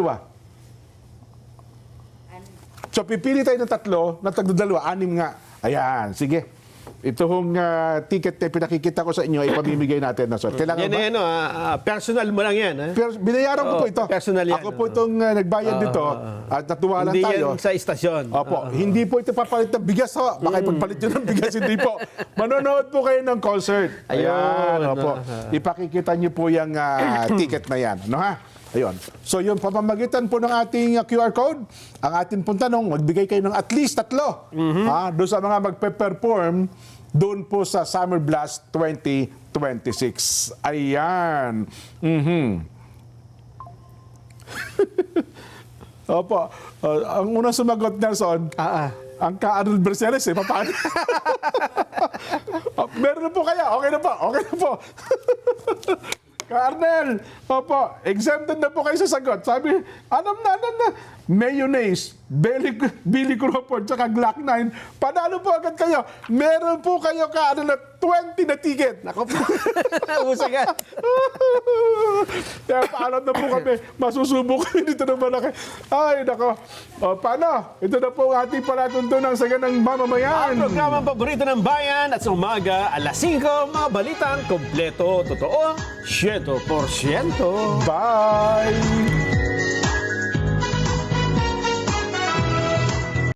So pipili tayo ng 3, na tagdadalawa, 6 nga. Ayan, sige. Ito hong ticket na pinakikita ko sa inyo, ipamimigay natin na sir. Kailangan Yan ba? personal mo lang yan. Pero binayaran ko po ito. Personal yan. Ako po itong nagbayad dito at natuwa lang Hindi tayo. yan sa istasyon. Opo, hindi po ito papalit ng bigas ho. Baka ipagpalit nyo ng bigas, hindi po. Manonood po kayo ng concert. Ayan, Ayun. opo. Ipakikita nyo po yung ticket na yan. No ha? Ayun. So yung pamamagitan po ng ating QR code, ang ating pong tanong, magbigay kayo ng at least 3. Doon sa mga magpe-perform doon po sa Summer Blast 2026. Ayan. Opo. Ang unang sumagot, Nelson, ang ka-Arnold Berceres eh. Paano? Meron na po kaya? Okay na po. Okay na po. Ka-Arnel, opo, exempted na po kayo sa sagot. Sabi, alam na. Mayonnaise, Billy Crawford, tsaka Glock 9. Panalo po agad kayo. Meron po kayo na 20 na ticket. Ako po. Usa ka. Kaya paalam na po kami. Masusubok kami dito ng malaki. Ay, nako. O, paano? Ito na po ang ating palatuntunan sa Saganang Mamamayan. Ang programang paborito ng bayan at sa umaga, alas 5, mga balitang kompleto, totoo, 100%. Bye!